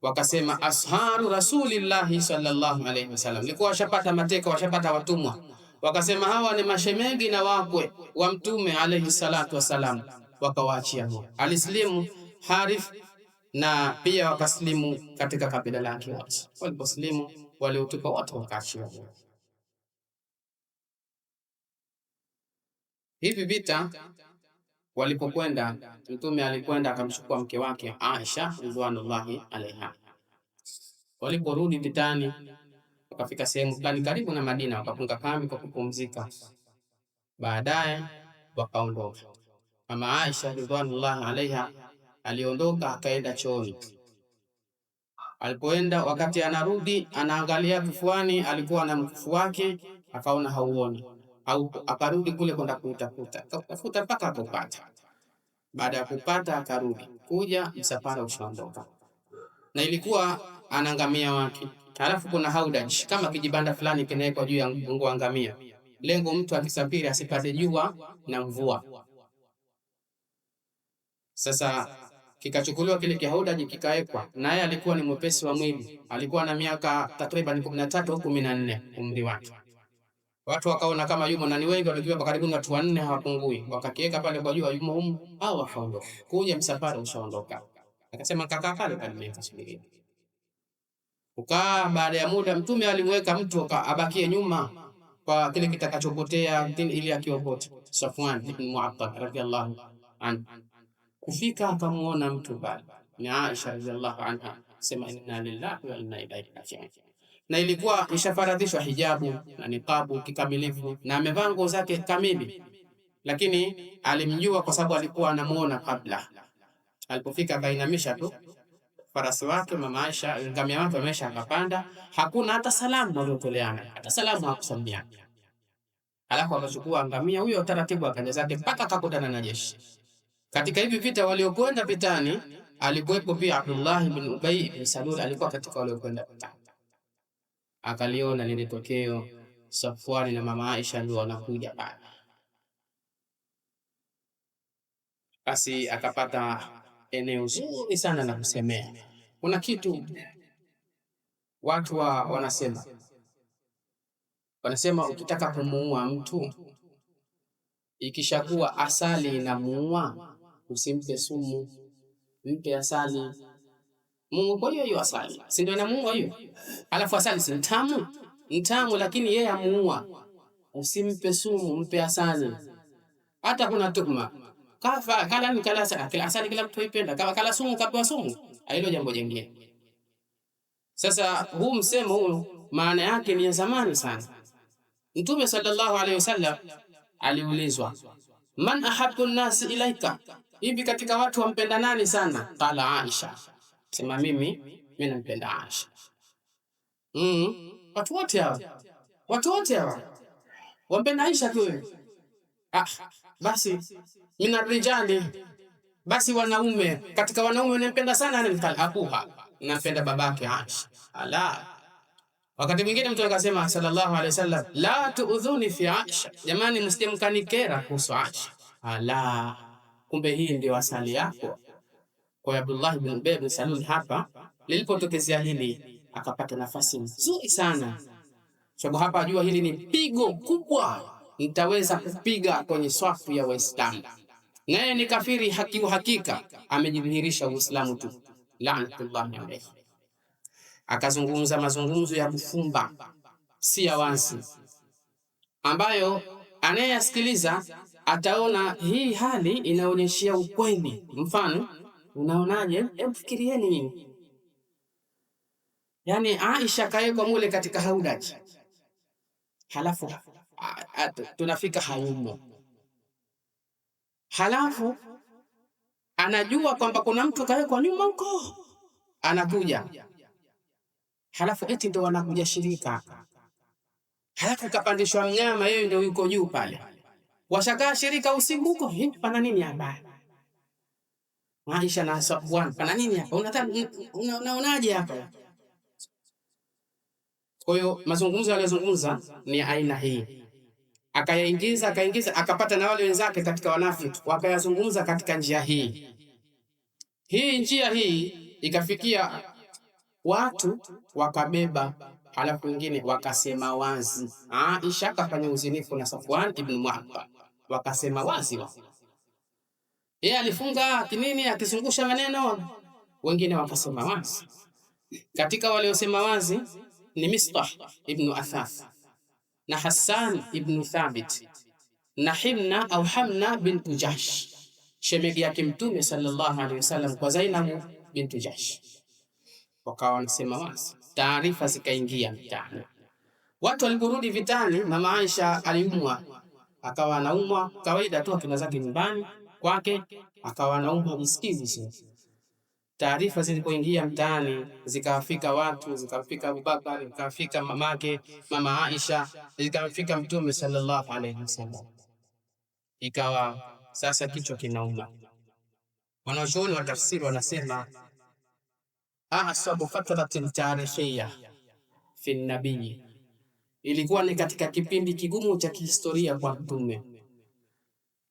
wakasema asharu rasulillahi sallallahu alaihi wasallam. Likuwa washapata mateka, washapata watumwa, wakasema hawa ni mashemegi na wakwe wa Mtume alaihi salatu wasalam, wakawaachia huru. Alislimu Harith na pia wakaslimu katika kabila lake wote. Waliposlimu waliotekwa wote wakaachia huru. Hivi vita walipokwenda, Mtume alikwenda akamchukua mke wake Aisha ridwanullahi alaiha. Waliporudi vitani, wakafika sehemu fulani karibu na Madina, wakapunga kambi kwa kupumzika. Baadaye wakaondoka. Mama Aisha ridwanullahi alaiha aliondoka akaenda chooni. Alipoenda, wakati anarudi, anaangalia kifuani, alikuwa na mkufu wake, akaona hauoni, au akarudi kule kwenda kutafuta mpaka akapata. Baada ya kupata akarudi, kuja msafara ushaondoka, na ilikuwa anangamia wake. Halafu kuna haudaj, kama kijibanda fulani kinawekwa juu ya mgongo wa ngamia, lengo mtu akisafiri asipate jua na mvua. Sasa kikachukuliwa kile kihaudaj kikawekwa, naye alikuwa ni mwepesi wa mwili, alikuwa na miaka takriban 13 au 14 umri wake. Watu wakaona kama yumo, na ni wengi, walikuwa karibu watu 4 hawapungui. Wakakiweka pale kwa jua, yumo humu au wakaondoka. Kuja msafara ushaondoka, akasema kaka pale pale kasubiri. Ukaa baada ya muda, Mtume alimweka mtu abakie nyuma kwa kile kitakachopotea ili akiokote. Safwan ibn Mu'attal radhiyallahu anhu kufika akamuona mtu pale, ni Aisha radhiyallahu anha, sema inna lillahi wa inna ilaihi raji'un. Na ilikuwa ishafaradhishwa hijabu na niqabu kikamilifu, na amevaa nguo zake kamili, lakini alimjua kwa sababu alikuwa anamuona kabla. Alipofika akainamisha tu farasi wake, mama Aisha ngamia wake amesha akapanda, hakuna hata salamu waliotoleana, hata salamu hakusalimiana. Alafu akachukua ngamia huyo taratibu akaenda zake mpaka akakutana na jeshi. Katika hivi vita waliokwenda vitani alikuwepo pia Abdullah ibn Ubay ibn Salul, alikuwa katika waliokwenda vitani. Akaliona lile tokeo, Safwani na mama Aisha ndio wanakuja pale. Basi akapata eneo zuri sana la kusemea. Kuna kitu watu wanasema ukitaka kumuua mtu, ikishakuwa asali inamuua, usimpe sumu, mpe asali. Mungu kwa hiyo asali, si ndio inamuua hiyo? Alafu asali si ntamu, lakini yeye amuua. Usimpe sumu, mpe asali. Hata kuna tuhuma kafa kala ni kala asali, kila mtu aipenda. Kama kala sumu kapewa sumu, hilo jambo jingine. Sasa huu msemo huu maana yake ni ya zamani sana. Mtume sallallahu alaihi wasallam aliulizwa, man ahabbu an-nas ilaika, hivi katika watu wampenda nani sana? Qala Aisha, sema mimi nampenda Aisha. Watu wote hawa wampenda Aisha tu. Basi mina rijali, basi wanaume, katika wanaume nampenda sana nani? Abuha, nampenda babake Aisha. Ala, wakati mwingine mtu akasema sallallahu alaihi wasallam, la tuudhuni fi Aisha, jamani msijemkanikera kuhusu Aisha. Ala, kumbe hii ndio asali yako. Kwa Abdullah ibn Ubay ibn Salul hapa lilipotokezea hili akapata nafasi nzuri sana, sababu hapa ajua hili ni pigo kubwa, nitaweza kupiga kwenye swafu ya Waislamu. Naye ni kafiri hakika, amejidhihirisha Uislamu tu, laanatullahi alayhi. Akazungumza mazungumzo ya kufumba, si ya wazi, ambayo anayesikiliza ataona hii hali inaonyeshia ukweli. Mfano, unaonaje? Hebu fikirieni nini? Yani Aisha kaekwa mule katika haudaji, halafu tunafika hayumo, halafu anajua kwamba kuna mtu kaekwa nyuma huko, anakuja, halafu eti ndo wanakuja shirika halafu kapandishwa mnyama, yeye ndio yuko juu pale. Washakaa shirika usiku huko, pana nini hapa? Aisha na Safwan, pana nini hapa? Unaonaje hapa? Kwa hiyo mazungumzo aliyozungumza ni aina hii, akaingiza akapata na wale wenzake katika wanafiki, wakayazungumza katika njia hii. Njia hii ikafikia watu wakabeba, halafu wengine wakasema wazi. Aisha kafanya uzinifu na Safwan ibn Mu'attal, wakasema wazi yeye alifunga kinini akizungusha maneno, wengine wakasema wazi. Katika waliosema wazi ni Mistah ibn Athath na Hassan ibn Thabit na Himna au Hamna bint Jahsh, shemegi yake Mtume sallallahu alaihi wasallam kwa Zainab bint Jahsh. Wakawa wanasema wazi, taarifa zikaingia mtaani. Watu waliporudi vitani, mama Aisha aliumwa, akawa anaumwa kawaida tu akina zake nyumbani kwake, akawa anaumwa msikini. Taarifa zilipoingia mtaani zikafika watu, zikafika Abubakar, zikafika mamake mama Aisha, zikafika Mtume sallallahu alaihi wasallam. Ikawa sasa kichwa kinauma. Wanachuoni wa tafsiri wanasema ahsabu fatratin tarikhiyya fi nabii, ilikuwa ni katika kipindi kigumu cha kihistoria kwa Mtume,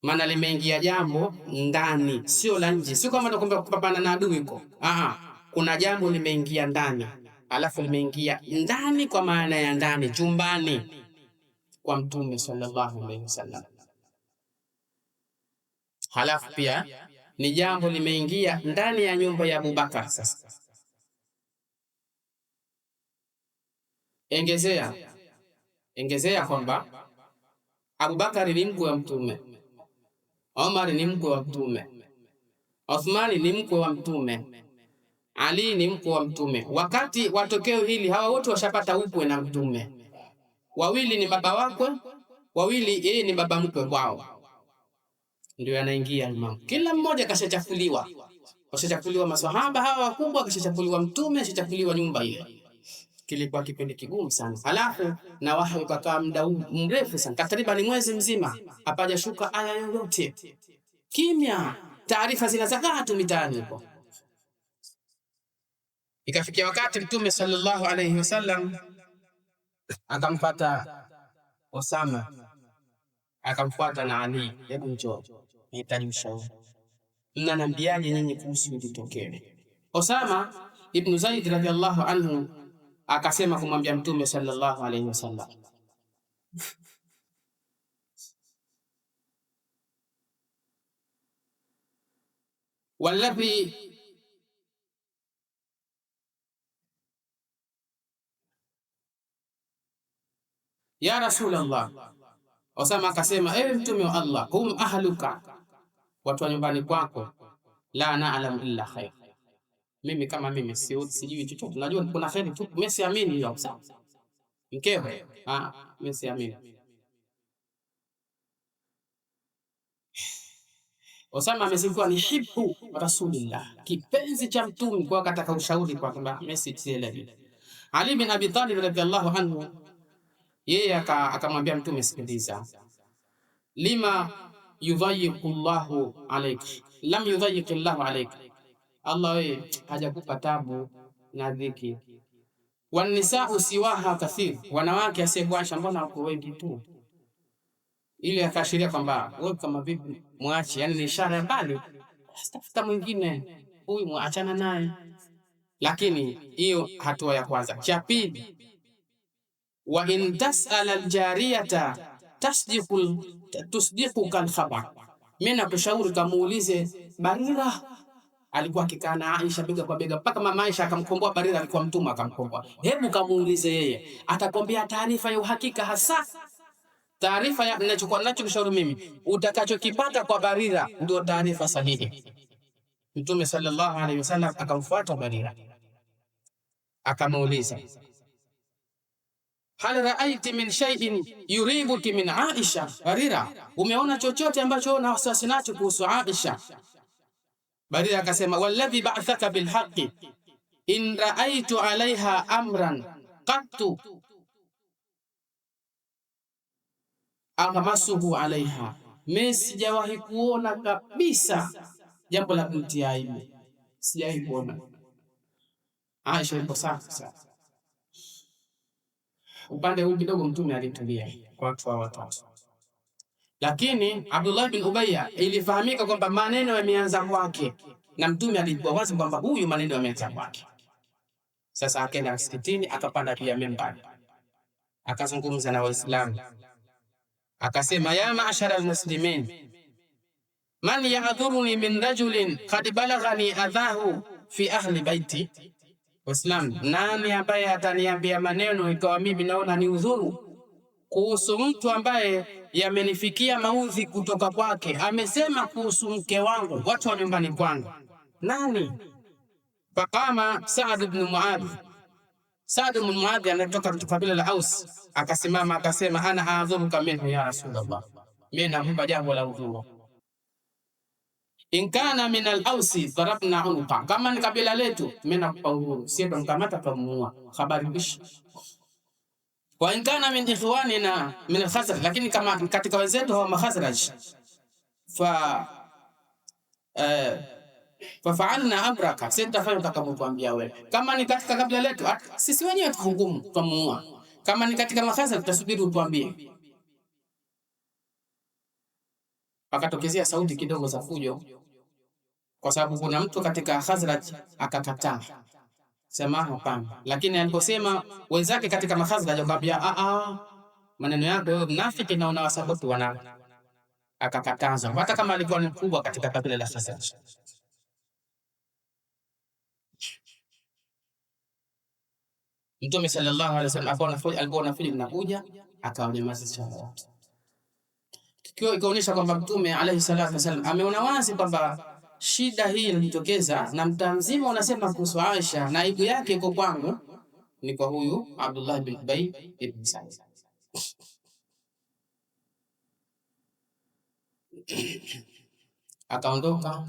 maana limeingia jambo ndani, sio la nje. Sio kama nakwambia kupambana na adui huko, kuna jambo limeingia ndani, alafu limeingia ndani kwa maana ya ndani, chumbani kwa Mtume sallallahu alaihi wasallam. Halafu pia ni jambo limeingia ndani ya nyumba ya Abubakar. Sasa engezea kwamba Abubakar ni mkwe wa Mtume, Omar ni mkwe wa Mtume, Uthmani ni mkwe wa Mtume, Ali ni mkwe wa Mtume. Wakati watokeo hili hawa wote washapata ukwe na Mtume, wawili ni baba wakwe, wawili yeye ni baba mkwe kwao, ndio yanaingia mambo. Kila mmoja kashachafuliwa, maswahaba hawa wakubwa, kashachafuliwa Mtume, kashachafuliwa nyumba ile. Kilikuwa kipindi kigumu sana. Halafu na wahi ukakaa muda mrefu sana, takriban mwezi mzima hapajashuka aya yoyote, kimya, taarifa zinazagaa tu mitaani huko. Ikafikia wakati Mtume sallallahu alayhi wasallam akampata Osama, akamfuata na Ali, hebu njoo nihitaji ushauri, mnaniambiaje nyinyi kuhusu litokeo? Osama ibn Zaid radhiallahu anhu akasema kumwambia Mtume sallallahu alayhi wasallam, walladhi ya Rasulullah. Osama akasema, ewe Mtume wa Allah, hum ahluka, watu wa nyumbani kwako, la na'lamu illa khair, mimi kama mimi sijui chochote, najua kuna khairi tu, mimi siamini hiyo. Sawa mkeo? Mimi siamini. Osama amezikuwa ni hibbu Rasulillah, kipenzi cha Mtume, kwa kataka ushauri kwa kwamba mimi sielewi. Ali bin Abi Talib radhiallahu anhu, yeye akamwambia Mtume, sikiliza, lima yudhayiqu Allahu alayka, lam yudhayiq Allahu alayka, Allah wewe hajakupa tabu na dhiki. Wanisau siwaha kathir, wanawake asiyekuacha mbona wako wengi tu. Ili akaashiria kwamba wewe kama vipi mwachi, yani ni ishara ya bali tafuta mwingine, huyu muachana naye. Lakini hiyo hatua ya kwanza. Cha pili, wa in tas'ala aljariyata tusdiquka alkhabar, mimi nakushauri kamuulize Barira. Alikuwa akikaa na Aisha bega kwa bega mpaka mama Aisha akamkomboa Barira, alikuwa mtumwa akamkomboa. Hebu kamuulize yeye, atakwambia taarifa ya uhakika hasa. Taarifa ya ninachokushauri mimi, utakachokipata kwa Barira ndio taarifa sahihi. Mtume sallallahu alaihi wasallam akamfuata Barira, akamuuliza, hal ra'aiti min shay'in yuribuki min Aisha? Barira, umeona chochote ambacho una wasiwasi nacho kuhusu Aisha? Barira akasema, walladhi ba'athaka bilhaqqi in ra'aytu 'alayha amran qattu aghamasuhu alaiha, mimi sijawahi kuona kabisa jambo la kumtia aibu, sijawahi kuona. Aisha ipo safi sana. Upande huu kidogo Mtume alitulia kwa watu wa watatu, lakini Abdullah bin Ubayya ilifahamika kwamba maneno yameanza kwake, na Mtume alijua wazi kwamba huyu maneno yameanza kwake. Sasa akaenda msikitini, akapanda pia mimbari, akazungumza na Waislamu, akasema ya ma'ashara almuslimin man yahdhuruni min rajulin qad balaghani adhahu fi ahli baiti. Waislamu, nani ambaye ataniambia maneno ikawa mimi naona ni udhuru kuhusu mtu ambaye yamenifikia maudhi kutoka kwake, amesema kuhusu mke wangu, watu wa nyumbani kwangu, nani? Faqama Sa'd ibn Mu'adh. Sa'd ibn Mu'adh anatoka katika kabila la Aus, akasimama akasema ana a'dhuruka minhu ya Rasulullah, mimi nampa jambo la udhuru. In kana min al-Ausi darabna unqa, kama ni kabila letu mimi nakupa uhuru, sio mkamata kamuua, habari bishi. Wa in kana min ikhwanina min al-Khazraj, lakini kama katika wenzetu hawa Khazraj, fafaalna amraka, sitafanya utakapokuambia wewe. Kama ni katika kabila letu sisi wenyewe tuhukumu, tutamuua. Kama ni katika Khazraj tutasubiri utuambie. Akatokezea sauti kidogo za fujo, kwa sababu kuna mtu katika Khazraj akakataa, sema hapana. Lakini aliposema wenzake katika Khazraj akamwambia maneno yako wewe mnafiki na unawasaboti wana, akakataza hata kama alikuwa ni mkubwa katika kabila la Khazraj. Mtume sallallahu alaihi wasallam alikuwa na fili linakuja, akawanyamazisha wote. Tukio ikaonyesha kwamba Mtume alayhi salatu wasallam ameona wazi kwamba shida hii inajitokeza na mtaa mzima unasema kuhusu Aisha na aibu yake iko kwangu, ni kwa huyu Abdullah bin Ubay ibn Salul. Akaondoka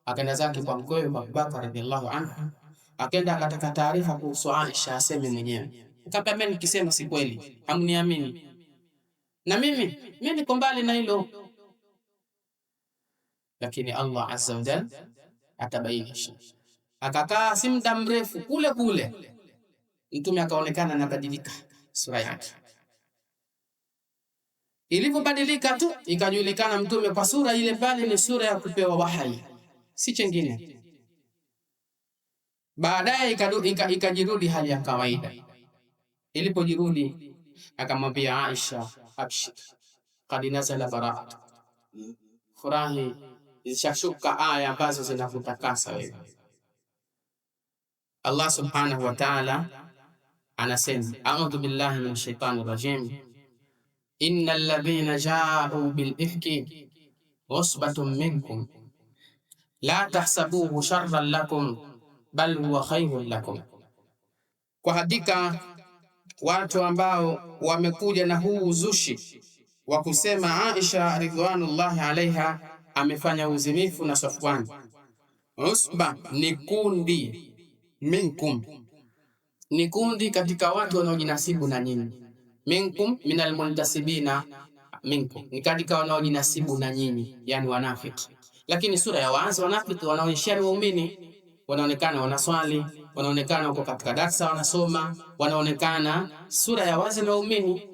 akaenda zake kwa mkewe Abu Bakar radhiallahu anhu, akaenda akataka taarifa kuhusu Aisha aseme mwenyewe. Akamwambia mimi nikisema si kweli, hamniamini. Na mimi niko mbali na hilo, lakini Allah azza wa jalla atabainisha. Akakaa si muda mrefu kule kule, Mtume akaonekana anabadilika sura yake. Ilipobadilika tu ikajulikana Mtume kwa sura ile pale ni sura ya kupewa wahyi, si chengine. Baadaye ikajirudi hali ya kawaida. Ilipojirudi akamwambia Aisha, abshir qad nazala bara'at, furahi, zishashuka aya ambazo zinakutakasa wewe. Allah subhanahu wa ta'ala anasema, a'udhu billahi minash shaitani rajim, innal ladhina ja'u bil ifki usbatun minkum la tahsabuhu sharran lakum bal huwa khayrun lakum, kwa hakika watu ambao wamekuja na huu uzushi wa kusema Aisha ridwanullahi alaiha amefanya uzinifu na Safwan. Usba ni kundi, minkum ni kundi katika watu wanaojinasibu na nyinyi. Minkum minal muntasibina minkum, ni katika wanaojinasibu na nyinyi, yani wanafiki. Lakini sura ya wazi wanafiki wanaonyesha waumini, wanaonekana wanaswali, wanaonekana wako katika darasa wanasoma, wanaonekana sura ya wazi na waumini.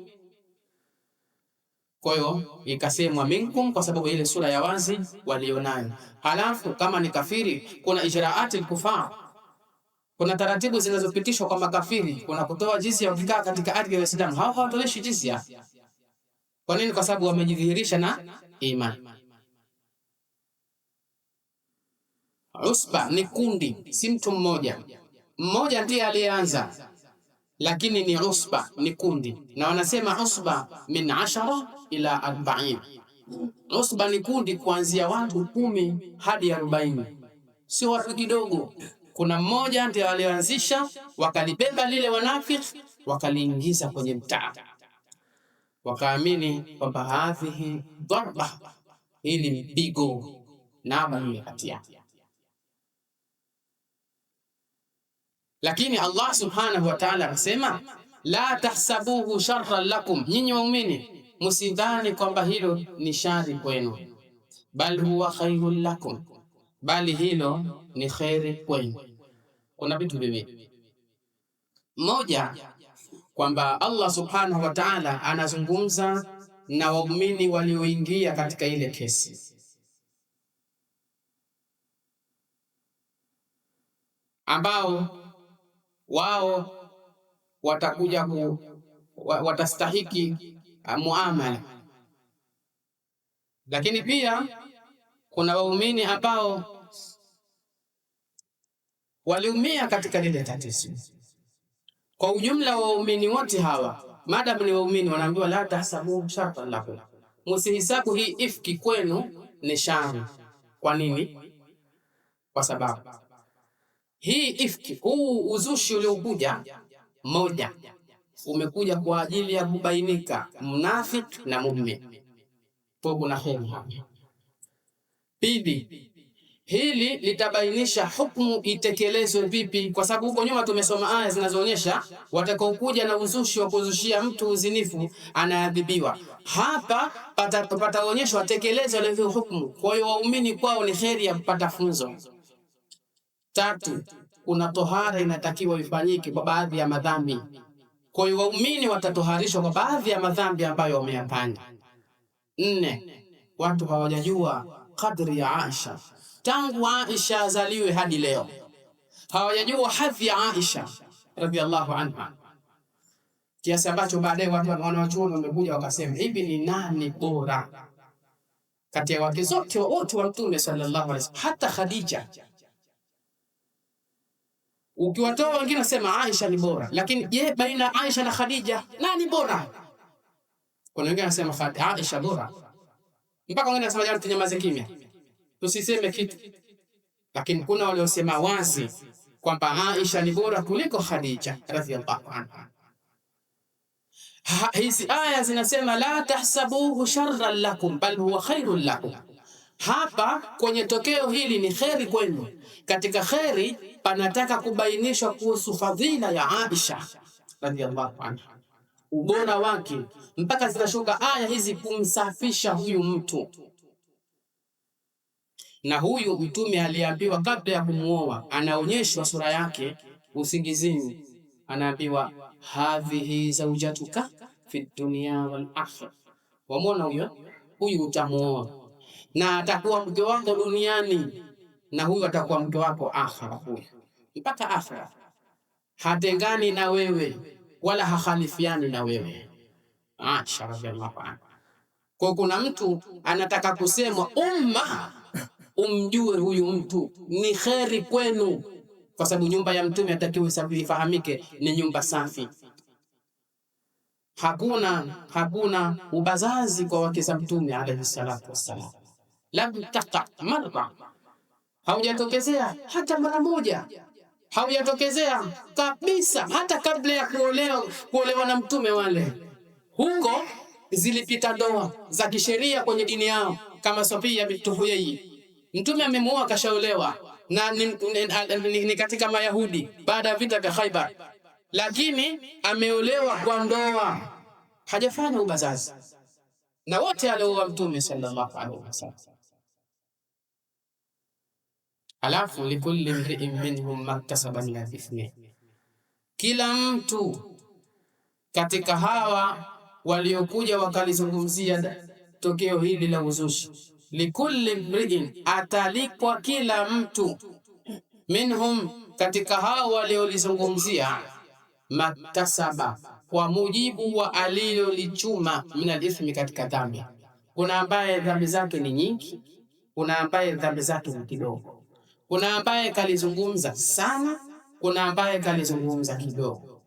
Kwa hiyo ikasemwa minkum kwa sababu ile sura ya wazi walionayo. Halafu kama ni kafiri, kuna ijraati al-kufar, kuna taratibu zinazopitishwa kwa makafiri, kuna kutoa jizya wakikaa katika ardhi ya Uislamu. Hao hawatoleshi jizya. Kwa nini? Kwa sababu wamejidhihirisha na imani. Usba ni kundi, si mtu mmoja. Mmoja ndiye aliyeanza, lakini ni usba, ni kundi. Na wanasema usba min 10 ila 40. Usba ni kundi kuanzia watu 10 hadi 40, sio watu kidogo. Kuna mmoja ndiye alianzisha, wakalibeba lile wanafiki, wakaliingiza kwenye mtaa, wakaamini kwamba hadhihi dharba, hili mpigo na amani kati yao. Lakini Allah subhanahu wa ta'ala anasema la tahsabuhu sharran lakum, nyinyi waumini msidhani kwamba hilo ni shari kwenu, bal huwa khairul lakum, bali hilo ni khairi kwenu. Kuna vitu viwili, moja kwamba Allah subhanahu wa ta'ala anazungumza na waumini walioingia katika ile kesi, ambao wao watakuja watastahiki muamala. Lakini pia kuna waumini ambao waliumia katika lile tatizo. Kwa ujumla waumini wote hawa, madam ni waumini, wanaambiwa la tahsabu sharran lakum, msihisabu hii ifki kwenu ni shari. Kwa nini? Kwa sababu hii ifki, huu uzushi uliokuja, moja, umekuja kwa ajili ya kubainika mnafiki na mu'min, kwa kuna kheri hapa. Pili, hili litabainisha hukumu itekelezwe vipi, kwa sababu huko nyuma tumesoma aya zinazoonyesha watakaokuja na uzushi wa kuzushia mtu uzinifu anaadhibiwa. Hapa pataonyeshwa tekelezwe ile hukumu. Kwa hiyo waumini kwao ni kheri ya kupata funzo. Tatu, kuna tohara inatakiwa ifanyike kwa baadhi ya madhambi. Kwa hiyo waumini watatoharishwa kwa baadhi ya madhambi ambayo wameyafanya. Nne, watu hawajajua kadri ya Aisha. Tangu Aisha azaliwe hadi leo hawajajua hadhi ya Aisha radhiallahu anha, kiasi ambacho baadaye watu wanawachuoni wamekuja wakasema hivi, ni nani bora kati ya wake zote wote wa Mtume sallallahu alaihi wasallam, hata Khadija. Ukiwatoa wengine wasema Aisha ni bora, lakini je, baina Aisha na Khadija nani bora? Kuna wengine wanasema Aisha bora, mpaka wengine wanasema jamani, tunyamaze kimya, tusiseme kitu. Lakini kuna waliosema wazi kwamba Aisha ni bora kuliko Khadija radhiallahu anha. Hizi aya zinasema la tahsabuhu sharran lakum bal huwa khairul lakum. Hapa kwenye tokeo hili ni kheri kwenu. Katika kheri panataka kubainishwa kuhusu fadhila ya Aisha radhiallahu anha, ubora wake, mpaka zinashuka aya hizi kumsafisha huyu mtu. Na huyu Mtume aliambiwa kabla ya kumuoa, anaonyeshwa sura yake usingizini, anaambiwa hadhihi zawjatuka fi dunya wal akhirah. Wamwona huyu utamuoa na atakuwa mke wako duniani, na huyu atakuwa mke wako akhira. Huyu mpaka akhira hatengani na wewe wala hakhalifiani na wewe. Aisha radhiallahu anha. Kwa kuna mtu anataka kusemwa umma umjue huyu mtu ni kheri kwenu, kwa sababu nyumba ya Mtume atakiwa ifahamike ni nyumba safi. Hakuna ubazazi kwa wake za Mtume alayhi salatu wassalam. Lam taqa marra, haujatokezea hata mara moja, haujatokezea kabisa. Hata kabla ya kuolewa na Mtume, wale huko zilipita ndoa za kisheria kwenye dini yao, kama Safia bintu Huyai. Mtume amemuoa kashaolewa na ni katika Mayahudi baada ya vita vya Khaibar, lakini ameolewa kwa ndoa, hajafanya ubazazi na wote alioa Mtume sallallahu alaihi wasallam. Alafu likulli mri'in minhum maktasaba min al-ithmi, kila mtu katika hawa waliokuja wakalizungumzia tokeo hili la uzushi, likulli mri'in, atalikwa kila mtu, minhum, katika hao waliolizungumzia, maktasaba, kwa mujibu wa alilolichuma, min al-ithmi, katika dhambi. Kuna ambaye dhambi zake ni nyingi, kuna ambaye dhambi zake ni kidogo, kuna ambaye kalizungumza sana, kuna ambaye kalizungumza kidogo,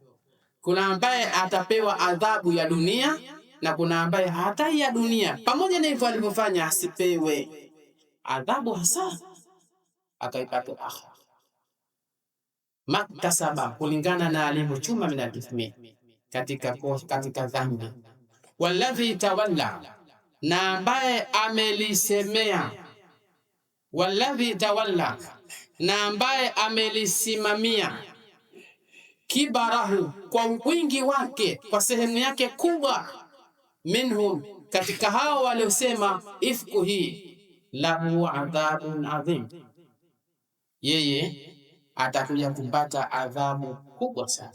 kuna ambaye atapewa adhabu ya dunia, na kuna ambaye hata ya dunia pamoja na hivyo alivyofanya asipewe adhabu, hasa akaipata akhira. Maktasaba, kulingana na alivyochuma min al-ithmi, katika dhambi. Walladhi tawalla, na ambaye amelisemea. Walladhi tawalla, na ambaye amelisimamia. Kibarahu, kwa wingi wake, kwa sehemu yake kubwa, minhum, katika hao waliosema ifku hii, lahu adhabun adhim, yeye atakuja kupata adhabu kubwa sana.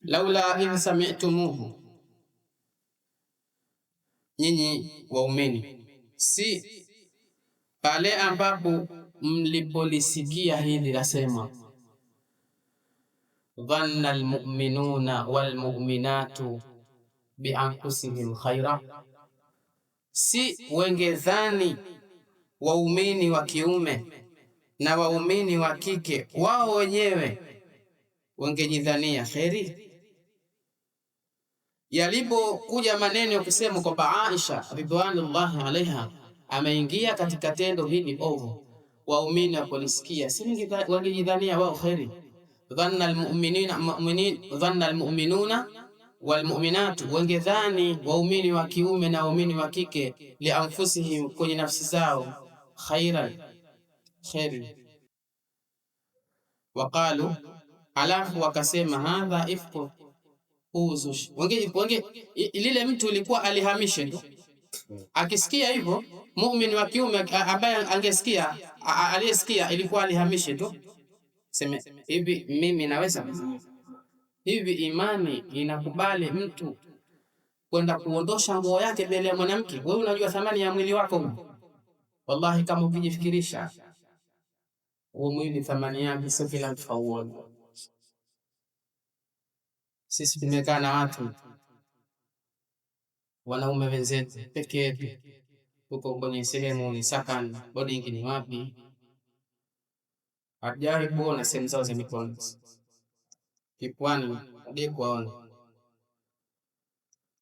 Laula in sami'tumuhu, nyinyi waumini, si pale ambapo mlipolisikia hili lasema, dhanna almu'minuna walmu'minatu bianfusihim khaira, si wengedhani waumini wa kiume na waumini wa kike wao wenyewe wengejidhania kheri. Yalipokuja maneno ya kusema kwamba Aisha ridwanullahi alaiha ameingia katika tendo hili ovu, waumini wapolisikia si wangejidhania wao kheri. Dhanna almu'minuna walmu'minatu, wengedhani waumini wa kiume na waumini wa kike, lianfusihim, kwenye nafsi zao, khairan, kheri. Waqalu, alafu wakasema, hadha ifku, uzush. Lile mtu ilikuwa alihamishe tu, akisikia hivyo muumini wa kiume ambaye angesikia, aliyesikia ilikuwa alihamishe tu, sema hivi, mimi naweza hivi? Imani inakubali mtu kwenda kuondosha nguo yake mbele ya mwanamke? Wewe unajua thamani ya mwili wako? Wallahi, kama ukijifikirisha huo mwili thamani yake sio kila mtu auone. Sisi tumekaa na watu wanaume wenzetu peke yetu huko kwenye sehemu ni sakan boarding ni wapi, hajawahi kuona sehemu zao za mikono kipwani, hadi kuona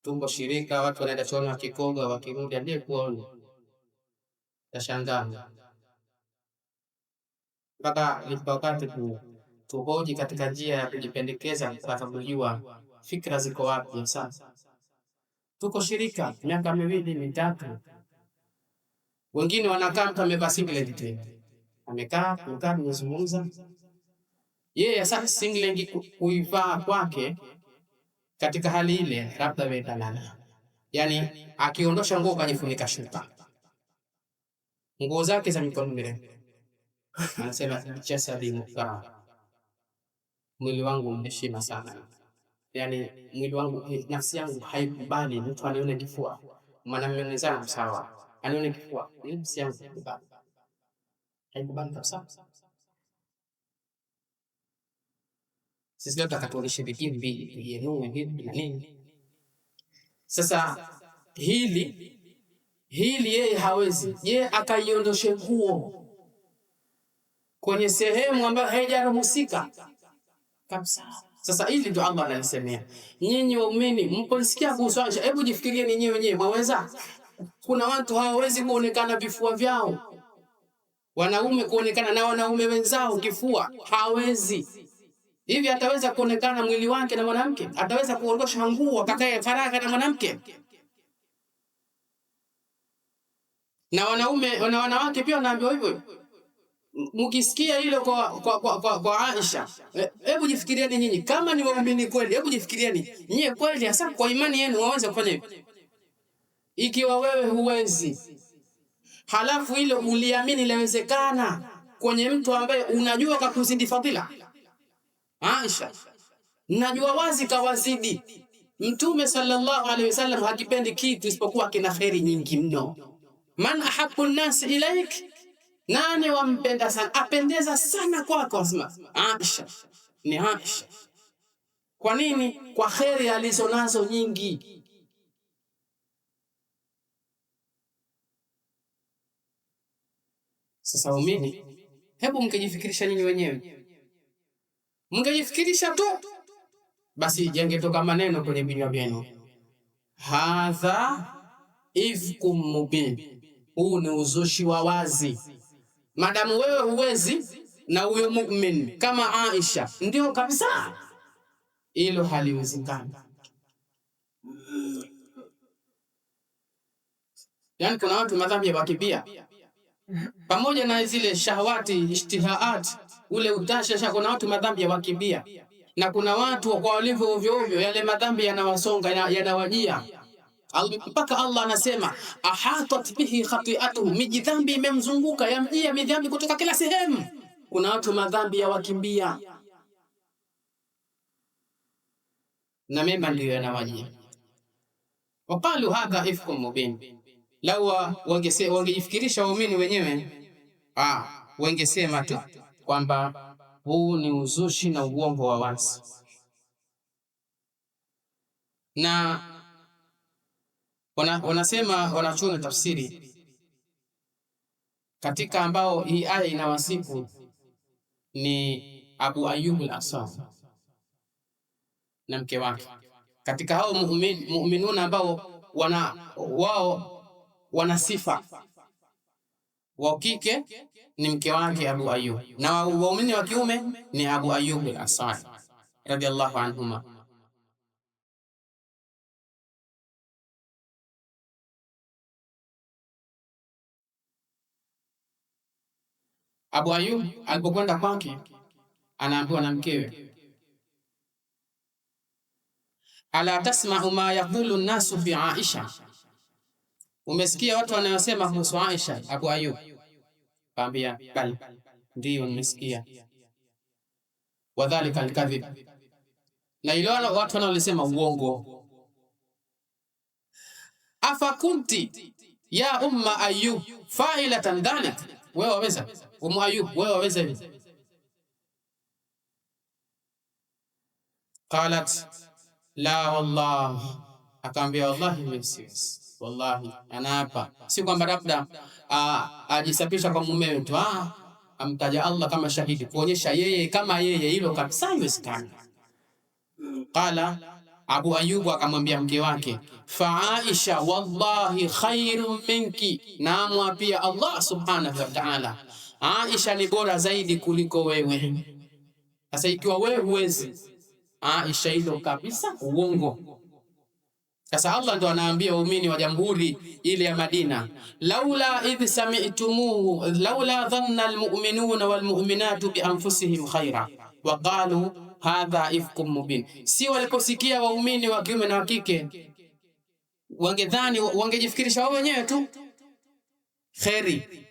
tumbo shirika, watu wanaenda chooni wakikoga, wakirudi hadi kuona, tashangaa. Mpaka wakati tuhoji katika njia ya kujipendekeza kupata kujua fikra ziko wapi. Sasa tuko shirika miaka 2 mitatu, wengine wanakaa mtu amevaa singlet tu, amekaa kuzungumza yeye. Sasa singlet kuivaa kwake katika hali ile labda wetanana, yani akiondosha nguo kajifunika shuka, nguo zake za mikono mirefu, anasema jasadi mukaa, mwili wangu umeshima sana, yani mwili wangu, nafsi yangu haikubali mtu anione kifua. Mwanamume mwenzangu sawa, anione kifua, nafsi yangu haikubali kabisa. Sisi leo takatuoneshe bikini mbili yenyewe hivi na nini. Sasa hili yeye hawezi, yeye akaiondoshe nguo kwenye sehemu ambayo haijaruhusika kabisa. Sasa hili ndio Allah analisemea, nyinyi waumini mpolisikia kuhusu Aisha, hebu jifikirie ni nyewe wenyewe, mwaweza? Kuna watu hawawezi kuonekana vifua vyao, wanaume kuonekana na wanaume wenzao kifua hawezi. Hivi ataweza kuonekana mwili wake na mwanamke? Ataweza kuondosha nguo akakae faragha na mwanamke? Na wanaume na wanawake pia wanaambiwa hivyo. Mkisikia hilo kwa Aisha, hebu jifikirieni nyinyi kama ni waumini kweli, hebu jifikirieni nyinyi kweli hasa kwa imani yenu waweza kufanya hivyo. Ikiwa wewe huwezi, halafu ile uliamini inawezekana kwenye mtu ambaye unajua kakuzidi fadhila. Aisha najua wazi kawazidi. Mtume sallallahu alaihi wasallam hakipendi kitu isipokuwa kina khairi nyingi mno. Man ahabbu an-nas ilaik, nani wampenda sana, apendeza sana kwako? Asma Aisha ni Aisha. Kwa nini? Kwa khairi alizonazo nyingi. Sasa umini, hebu mkijifikirisha nyinyi wenyewe, mngejifikirisha tu basi jangetoka maneno kwenye vinywa vyenu, hadha ifkum mubin, huu ni uzushi wa wazi. Madamu wewe huwezi, na huyo mu'min kama Aisha, ndio kabisa, hilo haliwezekani. Yani kuna watu madhambi ya wakimbia pamoja na zile shahawati ishtihaat, ule utashasha, kuna watu madhambi ya wakimbia, na kuna watu kwa walivyo ovyo ovyo, yale madhambi yanawasonga, yanawajia mpaka Allah anasema ahatat bihi khati'atuhu, mijidhambi imemzunguka, yamjia midhambi kutoka kila sehemu. Kuna watu madhambi ya wakimbia na mema ndio yanawajia. Waqalu hadha ifkum mubin, lawa wangejifikirisha waumini wenyewe, wangesema tu kwamba huu ni uzushi na uongo wa wazi. Na wanasema wanachuoni tafsiri katika ambao hii aya inawasifu ni Abu Ayyub al-Ansari na mke wake. Katika hao mu'minuna ambao wao wana sifa, wa kike ni mke wake Abu Ayyub, na waumini wa kiume ni Abu Ayyub al-Ansari radiyallahu anhuma. Abu Ayyub alipokwenda kwake, anaambiwa na mkewe, ala tasma'u ma yaqulu an-nasu fi Aisha, umesikia watu wanayosema kuhusu Aisha? Abu Ayyub kaambia, bali ndio nimesikia. Wadhalika al-kadhib, na ile watu wanaosema uongo. Afa kunti ya umma Ayyub fa'ilatan dhalik, wewe waweza Ayyub, wewe waweza hivi? Qalat la wallah, akaambia wallahi mimi siwezi, wallahi anaapa, si kwamba labda ajisafisha kwa mumewe tu, amtaja Allah kama shahidi kuonyesha yeye kama yeye, hilo kabisa haiwezekani. Qala Abu Ayyub akamwambia mke wake, fa Aisha wallahi khairun minki, naamwa pia Allah subhanahu wa ta'ala, Aisha ni bora zaidi kuliko wewe. Sasa ikiwa wewe huwezi, Aisha hilo kabisa uongo. Sasa Allah ndo anaambia waumini wa jamhuri ile ya Madina, laula idh sami'tumuhu laula dhanna almu'minuna walmu'minatu bi anfusihim khaira wa qalu hadha ifkum mubin, si waliposikia waumini wa kiume na wa kike wangedhani, wangejifikirisha wao wenyewe tu khairi,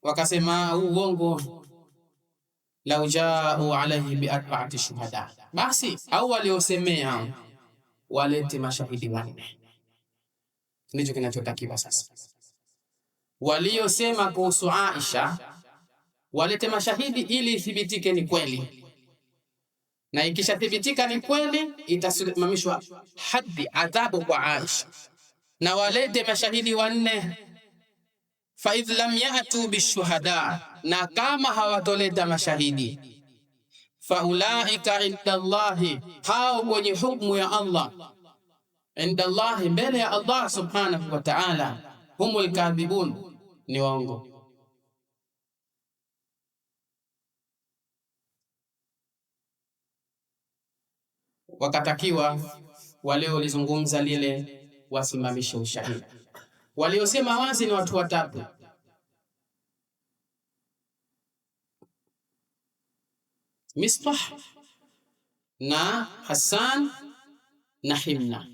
wakasema uongo. Lau ja'u alayhi bi arba'ati shuhada, basi au waliosemea walete mashahidi wanne. Ndicho kinachotakiwa sasa. Waliosema kuhusu Aisha walete mashahidi ili ithibitike ni kweli, na ikishathibitika ni kweli itasimamishwa haddi adhabu kwa Aisha, na walete mashahidi wanne. Fa idh lam ya'tu bishuhada, na kama hawatoleta mashahidi, fa ulaika inda Allahi, hao kwenye hukumu ya Allah, inda Allahi, mbele ya Allah subhanahu wa ta'ala, humul kadhibun, ni waongo. Wakatakiwa wale walizungumza lile wasimamishe ushahidi. Waliosema wazi ni watu watatu, Mistah na Hassan na Himna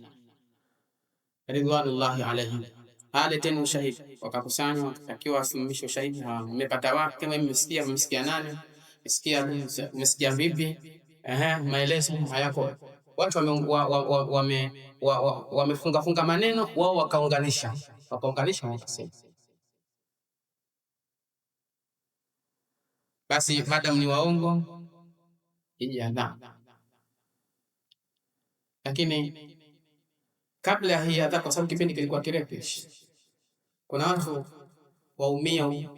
ridwanullahi alayhim. Hale tena ushahidi, wakakusanywa, wakatakiwa wasimamishe ushahidi. Mmepata wapi? Kama mmesikia nani? Mmesikia vipi? Maelezo hayako. Watu wamefunga maneno, wao wakaunganisha wakasema, basi madam ni waongo ijana. Lakini kabla ya hii adhabu, kwa sababu kipindi kilikuwa kirefu, kuna watu waumia.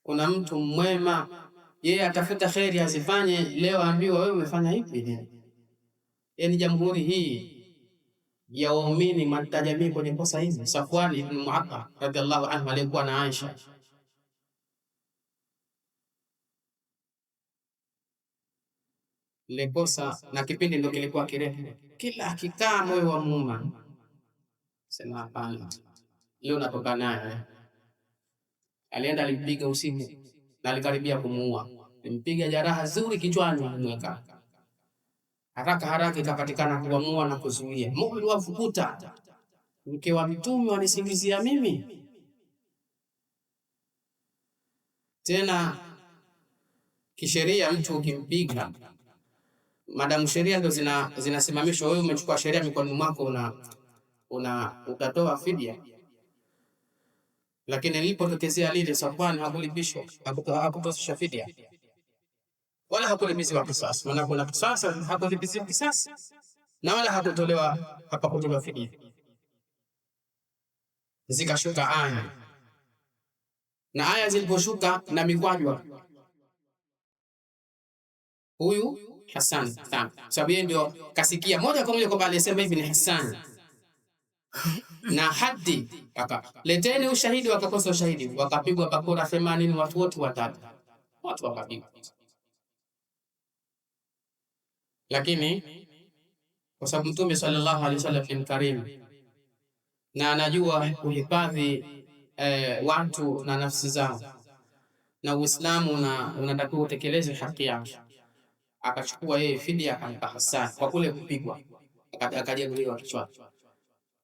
Kuna mtu mwema, yeye atafuta kheri azifanye, leo ambiwa wewe umefanya hivi. Yaani jamhuri hii ya waumini matajamii kwenye kosa hizi. Safwan ibn Mu'attal radhiallahu anhu alikuwa na Aisha, Ile kosa na kipindi ndio kilikuwa kirefu, kila akikaa moyo wa muuma sema hapana, leo natoka naye. Alienda alimpiga usiku na alikaribia kumuua, alimpiga jeraha zuri kichwani, mweka haraka ikapatikana kuamua na kuzuia. Mungu wafukuta, mke wa mtume wanisimizia mimi tena. Kisheria mtu ukimpiga, madamu sheria ndo zinasimamishwa, wewe umechukua sheria mikononi mwako, utatoa fidia. Lakini nilipotokezea lile, Safwan hakulipishwa, hakutosha fidia wala hakulipiziwa kisasi. Maana kuna kisasi, hakulipiziwa kisasi na wala hapakutolewa fidia. Zikashuka aya, na aya ziliposhuka na mikwajwa huyu Hassan, sababu yeye ndio kasikia moja kwa moja kwamba alisema hivi ni Hassan, na hadi leteni ushahidi. Wakakosa ushahidi, wakapigwa bakora 80, watu wote watatu, watu wakapigwa. Lakini kwa sababu Mtume sallallahu alaihi wasallam ni mkarimu na anajua kuhifadhi watu na nafsi zao, na Uislamu unatakiwa utekeleze haki yake, akachukua yeye fidia akampa Hassan kwa kule kupigwa, akajeruhiwa kichwa,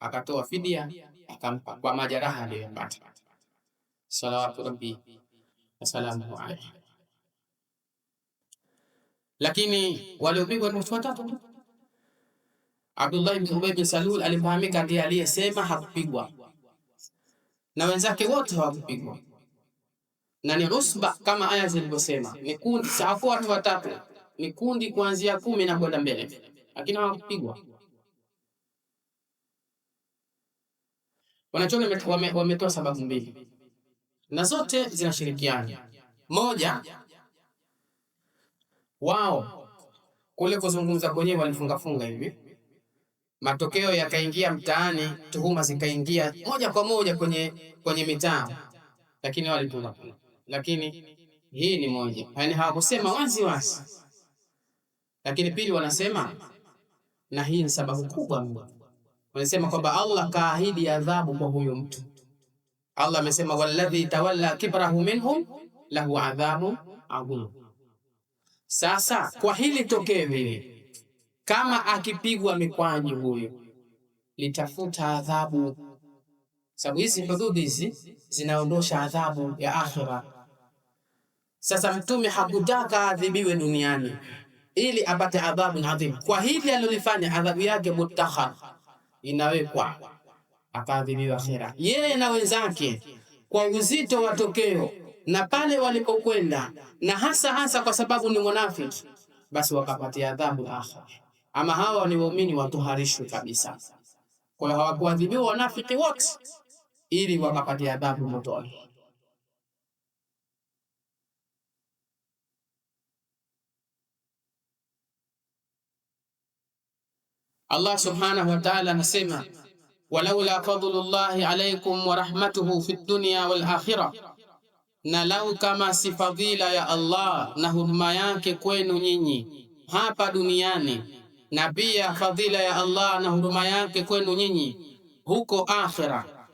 akatoa fidia akampa kwa majeraha aliyopata. Salawatu rabbi wasalamu alayhi. Lakini waliopigwa ni watu watatu. Abdullah ibn Ubay bin Salul alifahamika ndiye aliyesema hakupigwa, na wenzake wote hawakupigwa, na ni usba kama aya zilivyosema, ni kundi safu, watu watatu, ni kundi kuanzia 10 na kwenda mbele, lakini hawakupigwa. Wanachuoni wametoa sababu mbili na zote zinashirikiana. Moja, wao kule kuzungumza kwenyewe walifunga hivi, matokeo yakaingia mtaani, tuhuma zikaingia moja kwa moja kwenye mitaa, lakini walifunga. Lakini hii ni moja, yani hawakusema wazi. Lakini pili, wanasema, na hii ni sababu kubwa mno, wanasema kwamba Allah kaahidi adhabu kwa huyo mtu. Allah amesema walladhi tawalla kibrahu minhum lahu adhabu adhim. Sasa kwa hili tokee vile, kama akipigwa mikwaji huyo litafuta adhabu, sababu hizi hududi hizi zinaondosha adhabu ya akhira. Sasa Mtume hakutaka adhibiwe duniani ili apate adhabu adhim. Kwa hili alilofanya, adhabu yake mutakhar, inawekwa, akaadhibiwa akhira yeye na wenzake kwa uzito wa tokeo na pale walipokwenda, na hasa kwa sababu ni munafiki, basi wakapatia adhabu akhira. Ama hawa ni waumini watuharishwe kabisa. Kwa hiyo hawakuadhibiwa wanafiki wote, ili wakapatia adhabu motoni. Allah subhanahu wa ta'ala anasema, walaula fadlullahi alaykum wa rahmatuhu fid dunya wal akhirah, na lau kama si fadhila ya Allah na huruma yake kwenu nyinyi hapa duniani, na pia fadhila ya Allah na huruma yake kwenu nyinyi huko akhira,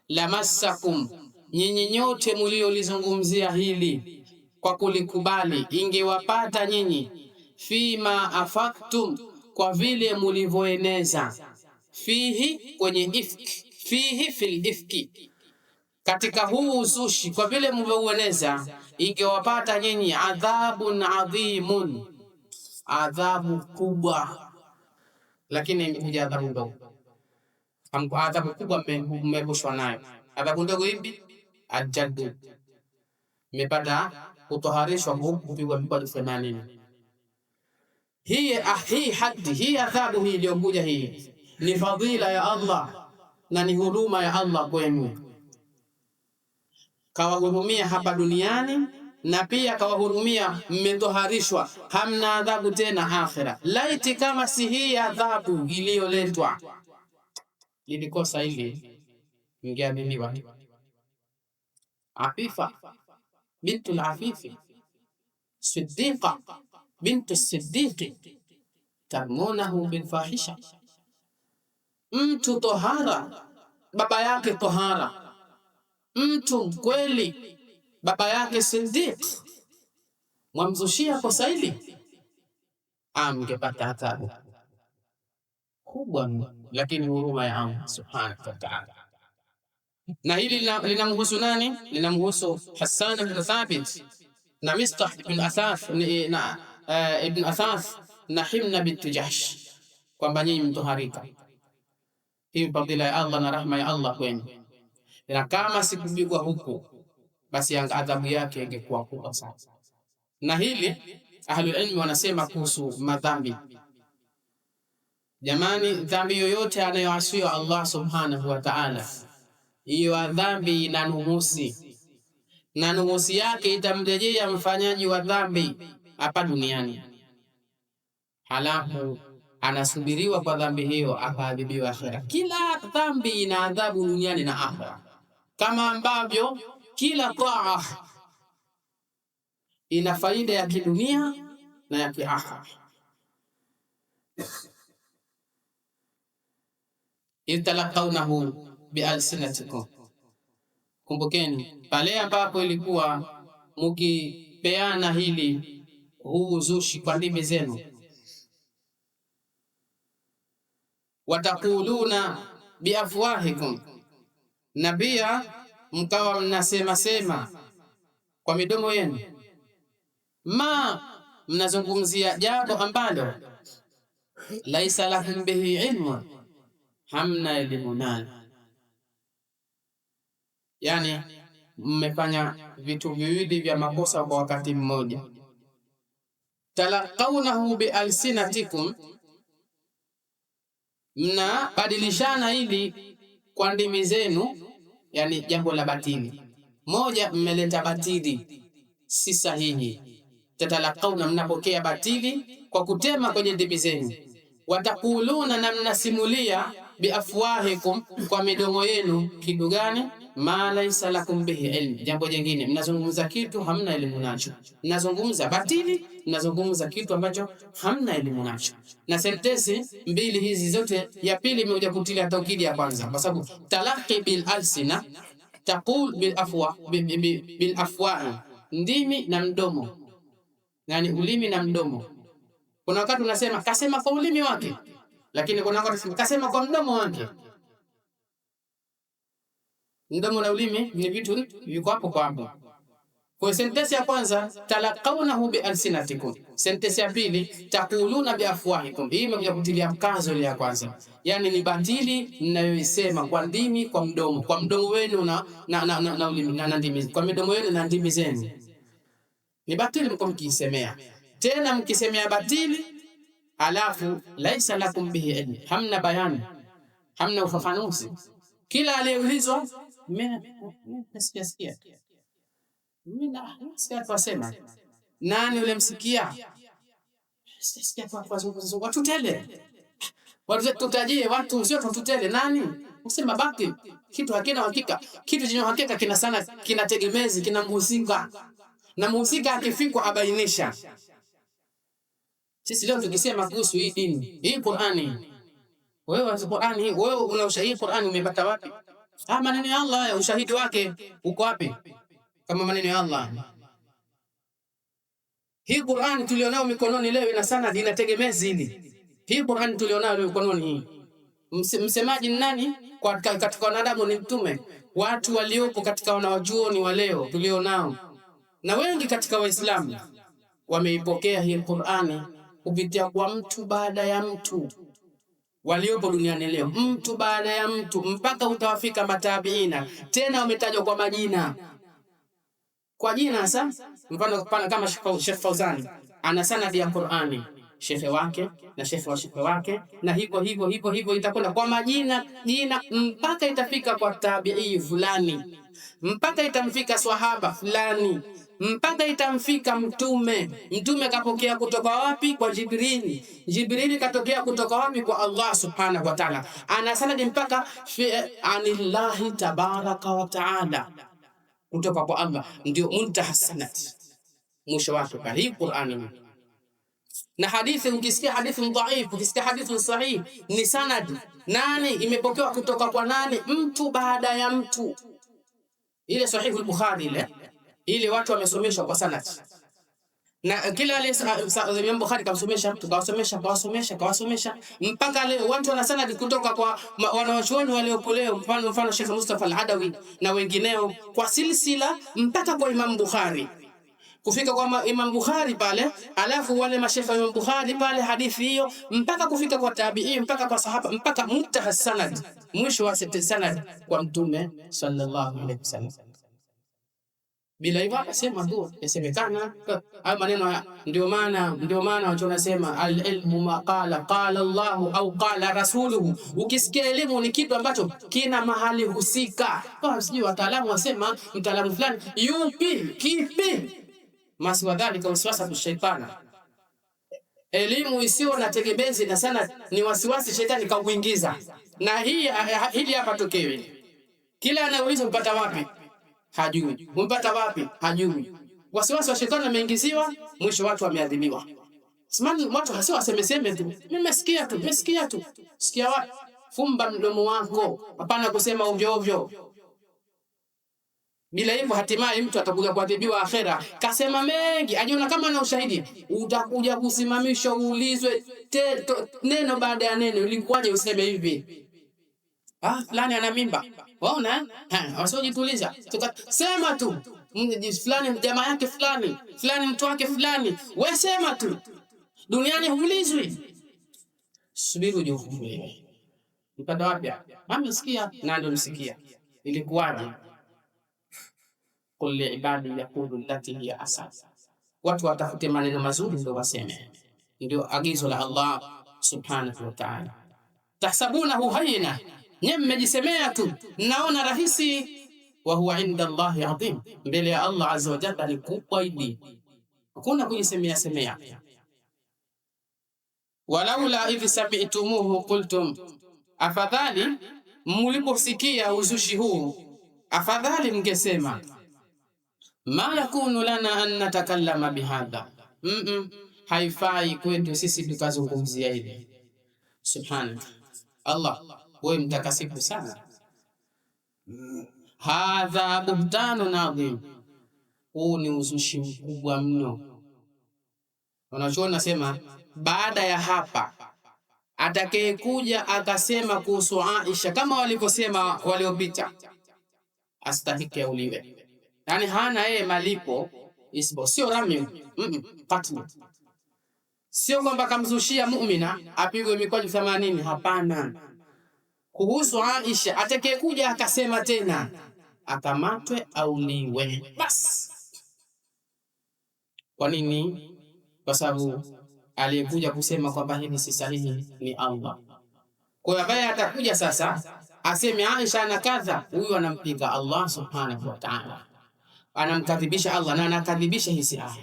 lamassakum, nyinyi nyote mliolizungumzia hili kwa kulikubali, ingewapata nyinyi, fima afaktum, kwa vile mulivyoeneza, fihi, kwenye ifki, fihi fil ifki, katika huu uzushi, kwa vile mlivyoueneza, ingewapata nyinyi adhabun adhimun, adhabu kubwa. Lakini imekuja adhabu ndogo. Adhabu kubwa mmebushwa nayo, adhabu ndogo hivi ajadu, mmepata kutoharishwa kupigwa 80. Hii adhabu hii iliyokuja, hii ni fadhila ya Allah na ni huruma ya Allah kwenu. Kawahurumia hapa duniani na pia kawahurumia mmetoharishwa, hamna adhabu tena akhira. Laiti kama si hii adhabu iliyoletwa, lilikosa hili ingeaminiwa. Afifa bintul Afifi Siddiqa bintu Siddiqi tarmunahu bilfahisha, mtu tohara baba yake tohara, mtu mkweli baba yake Siddiq, mwamzushia kosa hili, mngepata adhabu kubwa. Lakini huruma ya Allah subhanahu wa ta'ala. Na hili linamhusu nani? Linamhusu Hassan ibn Thabit na Mistah ibn Athaf ibn Athaf na Himna bint Jahsh, kwamba nyinyi mtoharika. Hii fadhila ya Allah na rahma ya Allah kwenu, na kama sikupigwa huku basi adhabu yake ingekuwa kubwa sana. Na hili ahlul ilmi wanasema kuhusu madhambi. Jamani, dhambi yoyote anayoasiwa Allah subhanahu wa ta'ala, hiyo dhambi ina numusi, na numusi yake itamrejea mfanyaji wa dhambi hapa duniani, halafu anasubiriwa kwa dhambi hiyo akaadhibiwa akhera. Kila dhambi ina adhabu duniani na akhera, kama ambavyo kila taa ina faida ya kidunia na ya kiakhera. Italaqawnahu bialsinatikum, kumbukeni pale ambapo ilikuwa mukipeana huu uzushi kwa ndimi zenu. Watakuluna biafwahikum, na pia mkawa mnasema sema kwa midomo yenu. Ma, mnazungumzia jambo ambalo laisa lakum bihi ilmu, hamna elimu nalo. Yani mmefanya vitu viwili vya makosa kwa wakati mmoja. Talaqawnahu bialsinatikum, mnabadilishana hili kwa ndimi zenu, yani jambo la batili. Moja, mmeleta batili si sahihi. Tatalaqawna, mnapokea batili kwa kutema kwenye ndimi zenu. Watakuluna, na mnasimulia biafwahikum, kwa midomo yenu. Kitu gani? Ma laysa lakum bihi ilm, jambo jingine. Mnazungumza kitu hamna elimu nacho, mnazungumza batili, mnazungumza kitu ambacho hamna elimu nacho. Na sentensi mbili hizi zote, ya pili imekuja kutilia taukidi ya kwanza, kwa sababu talaqi bil alsina, taqul bil afwa, ndimi na mdomo, yani ulimi na mdomo. Kuna wakati unasema kasema kwa ulimi wake, lakini kuna wakati kasema kwa mdomo wake. Mdomo na ulimi ni vitu viko hapo kwa hapo. Kwa sentensi ya kwanza talaqawnahu bi alsinatikum, sentensi ya pili taquluna bi afwahikum. Hii imekuja kutilia mkazo ile ya kwanza, yani ni batili mnayoisema kwa ndimi, kwa mdomo wenu na ulimi na ndimi, kwa midomo yenu na ndimi zenu. Ni batili mko mkisemea, tena mkisemea batili, alafu laisa lakum bihi ilm, hamna bayani, hamna ufafanuzi. Kila aliyeulizwa nasikia twasema, nani ule msikia? Sisikia watu tele, watu tutajie, watu sio tutele. Nani usema baki kitu hakina hakika? Kitu chenye hakika kina sana, kina tegemezi, kina mhusika, na mhusika akifikwa abainisha. Sisi leo tukisema kuhusu hii dini, hii Qur'ani, wewe Qur'ani, wewe una ushahidi Qur'ani umepata wapi? Maneno ya Allah, ushahidi wake uko wapi kama maneno ya Allah? Hii Qur'ani tulionao mikononi leo ina sana dina tegemezi hili. Hii Qur'ani tulionao mikononi hii, msemaji ni nani? Katika wanadamu ni mtume. Watu waliopo katika wanawachuoni wa leo tulionao, na wengi katika Waislamu wameipokea hii Qur'ani kupitia kwa mtu baada ya mtu waliopo duniani leo, mtu baada ya mtu, mpaka utawafika matabiina. Tena wametajwa kwa majina, kwa jina. Sasa mfano kama Sheikh Fauzani ana sanadi ya Qur'ani, shekhe wake na shekhe wa shekhe wake, na hivyo itakwenda kwa majina jina, mpaka itafika kwa tabi'i fulani, mpaka itamfika swahaba fulani, mpaka itamfika mtume. Mtume kapokea kutoka wapi? Kwa Jibril. Jibril katokea kutoka wapi? Kwa Allah subhanahu wa ta'ala. Ana sanadi mpaka anillahi tabaraka wa ta'ala, kutoka kwa Allah, ndio muntaha sanad, mwisho wake. Kwa hii Qur'ani Na hadithi, ukisikia hadithi dhaifu, ukisikia hadithi sahihi, ni sanad. Nani imepokewa kutoka kwa nani? Mtu baada ya mtu. Ile Sahihu al-Bukhari ile watu wamesomeshwa kwa sanad, na kila Imam Bukhari kamsomesha mtu, kawasomesha mpaka leo watu wana sanad kutoka kwa wanawachuoni waliopoleo, mfano Sheikh Mustafa al-Adawi na wengineo, kwa silsila mpaka kwa Imam Bukhari, kufika kwa Imam Bukhari pale, alafu wale mashekha wa Imam Bukhari pale, hadithi hiyo mpaka kufika kwa tabi'i, mpaka kwa sahaba, mpaka muntaha sanad, mwisho wa sanad kwa Mtume sallallahu alaihi wasallam. Bila hivyo akasema ndio yasemekana hayo maneno. Ndio maana watu wanasema al-ilmu ma qala Allah au qala rasuluhu. Ukisikia elimu ni kitu ambacho kina mahali husika. Sijui wataalamu wasema mtaalamu fulani yupi kipi, maswadhalika waswasa shaitana. Elimu isiyo na tegemezi na sana ni wasiwasi shetani kauingiza. Na hili hapa tokeo, kila anauliza mpata wapi hajui, mpata wapi hajui. Wasiwasi wa shetani ameingiziwa, mwisho watu wameadhibiwa. Simani watu hasa wasemeseme tu, nimesikia tu. Sikia wapi? Fumba mdomo wako, hapana kusema ovyo ovyo. Bila hivyo hatimaye mtu atakuja kuadhibiwa akhera. Kasema mengi, ajiona kama na ushahidi, utakuja kusimamishwa uulizwe neno baada ya neno, ulikuwaje useme hivi? Fulani ana mimba. Waona? Wasijituliza. Sema tu. Fulani jamaa yake fulani mtu wake fulani. Wewe sema tu. Duniani huulizwi. Subiri uje ufufuliwe. Mpata wapi? Mimi sikia na ndio msikia. Ilikuwaje? Qul li ibadi yaqulu allati hiya ahsan. Watu watafute maneno mazuri ndio waseme. Ndio agizo la Allah subhanahu wa ta'ala. Tahsabunahu hayyina, nyinyi mmejisemea tu naona rahisi, wa huwa inda Allahi adhim, mbele ya Allah azza wa jalla ni kubwa hili. Hakuna kujisemea. Walaula idh sami'tumuhu qultum, afadhali mliposikia uzushi huu, afadhali mngesema ma yakunu lana an natakallama bihadha, haifai kwetu sisi tukazungumzia hili. Subhana Allah, wewe mtakasifu sana. Hadha buhtanun adhim, huu ni uzushi mkubwa mno. Wanachuoni nasema baada ya hapa atakayekuja akasema kuhusu Aisha kama walivyosema waliopita, astahiki auliwe. Yani hana yeye malipo isipo, sio rami qatl, sio kwamba kamzushia muumina apigwe mikwaju 80. Hapana. Kuhusu Aisha atakayekuja akasema tena akamatwe auliwe bas. Kwa nini? Kwa sababu aliyekuja kusema kwamba hili si sahihi ni Allah. Kwa hiyo ambaye atakuja sasa aseme Aisha ana kadha, huyu anampinga Allah subhanahu wa ta'ala, anamkadhibisha Allah na anakadhibisha hizi aya.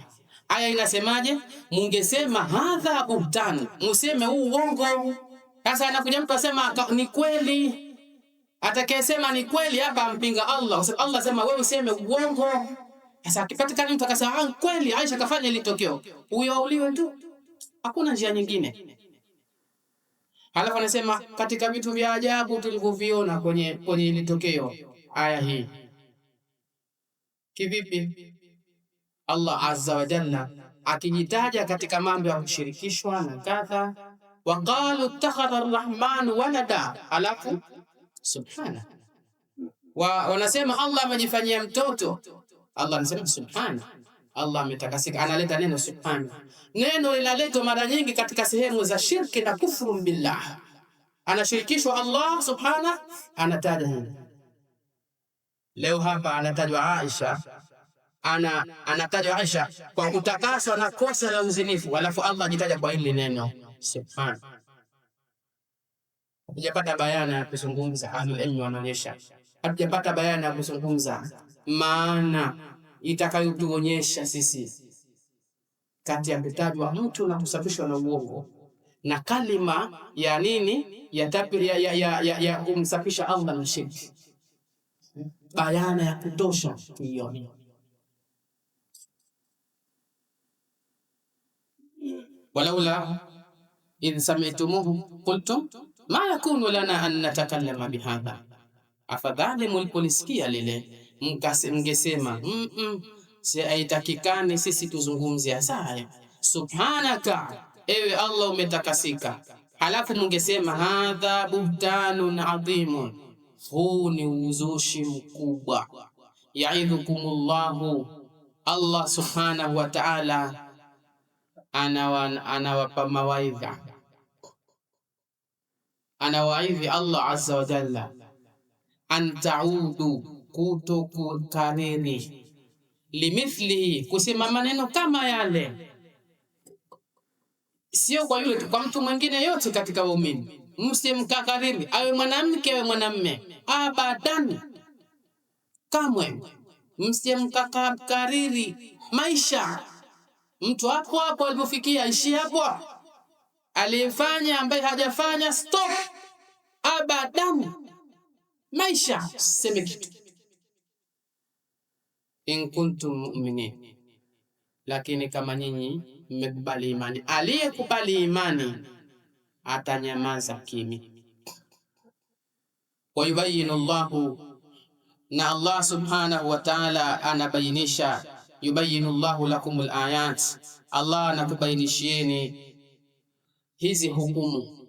Aya inasemaje? Mungesema hadha buhtan, museme huu uongo. Sasa anakuja mtu asema ni kweli, atakayesema ni kweli hapa ampinga Allah, kwa sababu Allah sema wewe useme uongo. Sasa akipatikana mtu akasema kweli Aisha kafanya ile tokeo, huyo auliwe tu, hakuna njia nyingine. Halafu anasema katika vitu vya ajabu tulivyoviona kwenye ile tokeo, aya hii kivipi? Allah azza wa jalla akijitaja katika mambo ya kushirikishwa na kadha, waqalu ittakhadha arrahman walada, alafu subhana, wanasema Allah amejifanyia mtoto. Allah anasema subhana, Allah ametakasika, analeta neno subhana. Neno linaletwa mara nyingi katika sehemu za shirki na kufuru billah, anashirikishwa Allah subhana, anataja hili. Leo hapa anatajwa Aisha, anatajwa Aisha kwa kutakaswa na kosa la uzinifu, alafu Allah ajitaja kwa hili neno subhana. Hatujapata bayana ya kuzungumza, ahlul ilmi wanaonyesha hatujapata bayana ya kuzungumza maana itakayotuonyesha sisi kati ya kutajwa mtu na kusafishwa na uongo na kalima ya nini ya tabiri ya kumsafisha Allah na shirki, bayana ya kutosha tuione. walaula idh sami'tumuhu qultum ma yakunu lana an natakallama bihadha, afadhali mlipolisikia lile mngesema si haitakikani sisi tuzungumzie haya. Subhanaka, ewe Allah umetakasika. Halafu mungesema hadha buhtanun adhimun, huu ni uzushi mkubwa. Yaidhukumullahu, Allah subhanahu wa ta'ala anawapa mawaidha, anawaidhi Allah azza wa jalla, an ta'udu, kutokukariri, limithlihi, kusema maneno kama yale, sio kwa yule, kwa mtu mwingine yote katika waumini. Msimkakariri, awe mwanamke awe mwanamme, abadan, kamwe msimkakariri maisha. Mtu hapo hapo alipofikia ishi hapo, aliyefanya ambaye hajafanya stop, abadan, maisha seme kitu. In kuntum mu'minin, lakini kama nyinyi mmekubali imani. Aliyekubali imani atanyamaza kimya. Wa yubayinu Allahu, na Allah subhanahu wa ta'ala anabainisha, yubayinu Allahu lakumul ayat, Allah anakubainishieni hizi hukumu.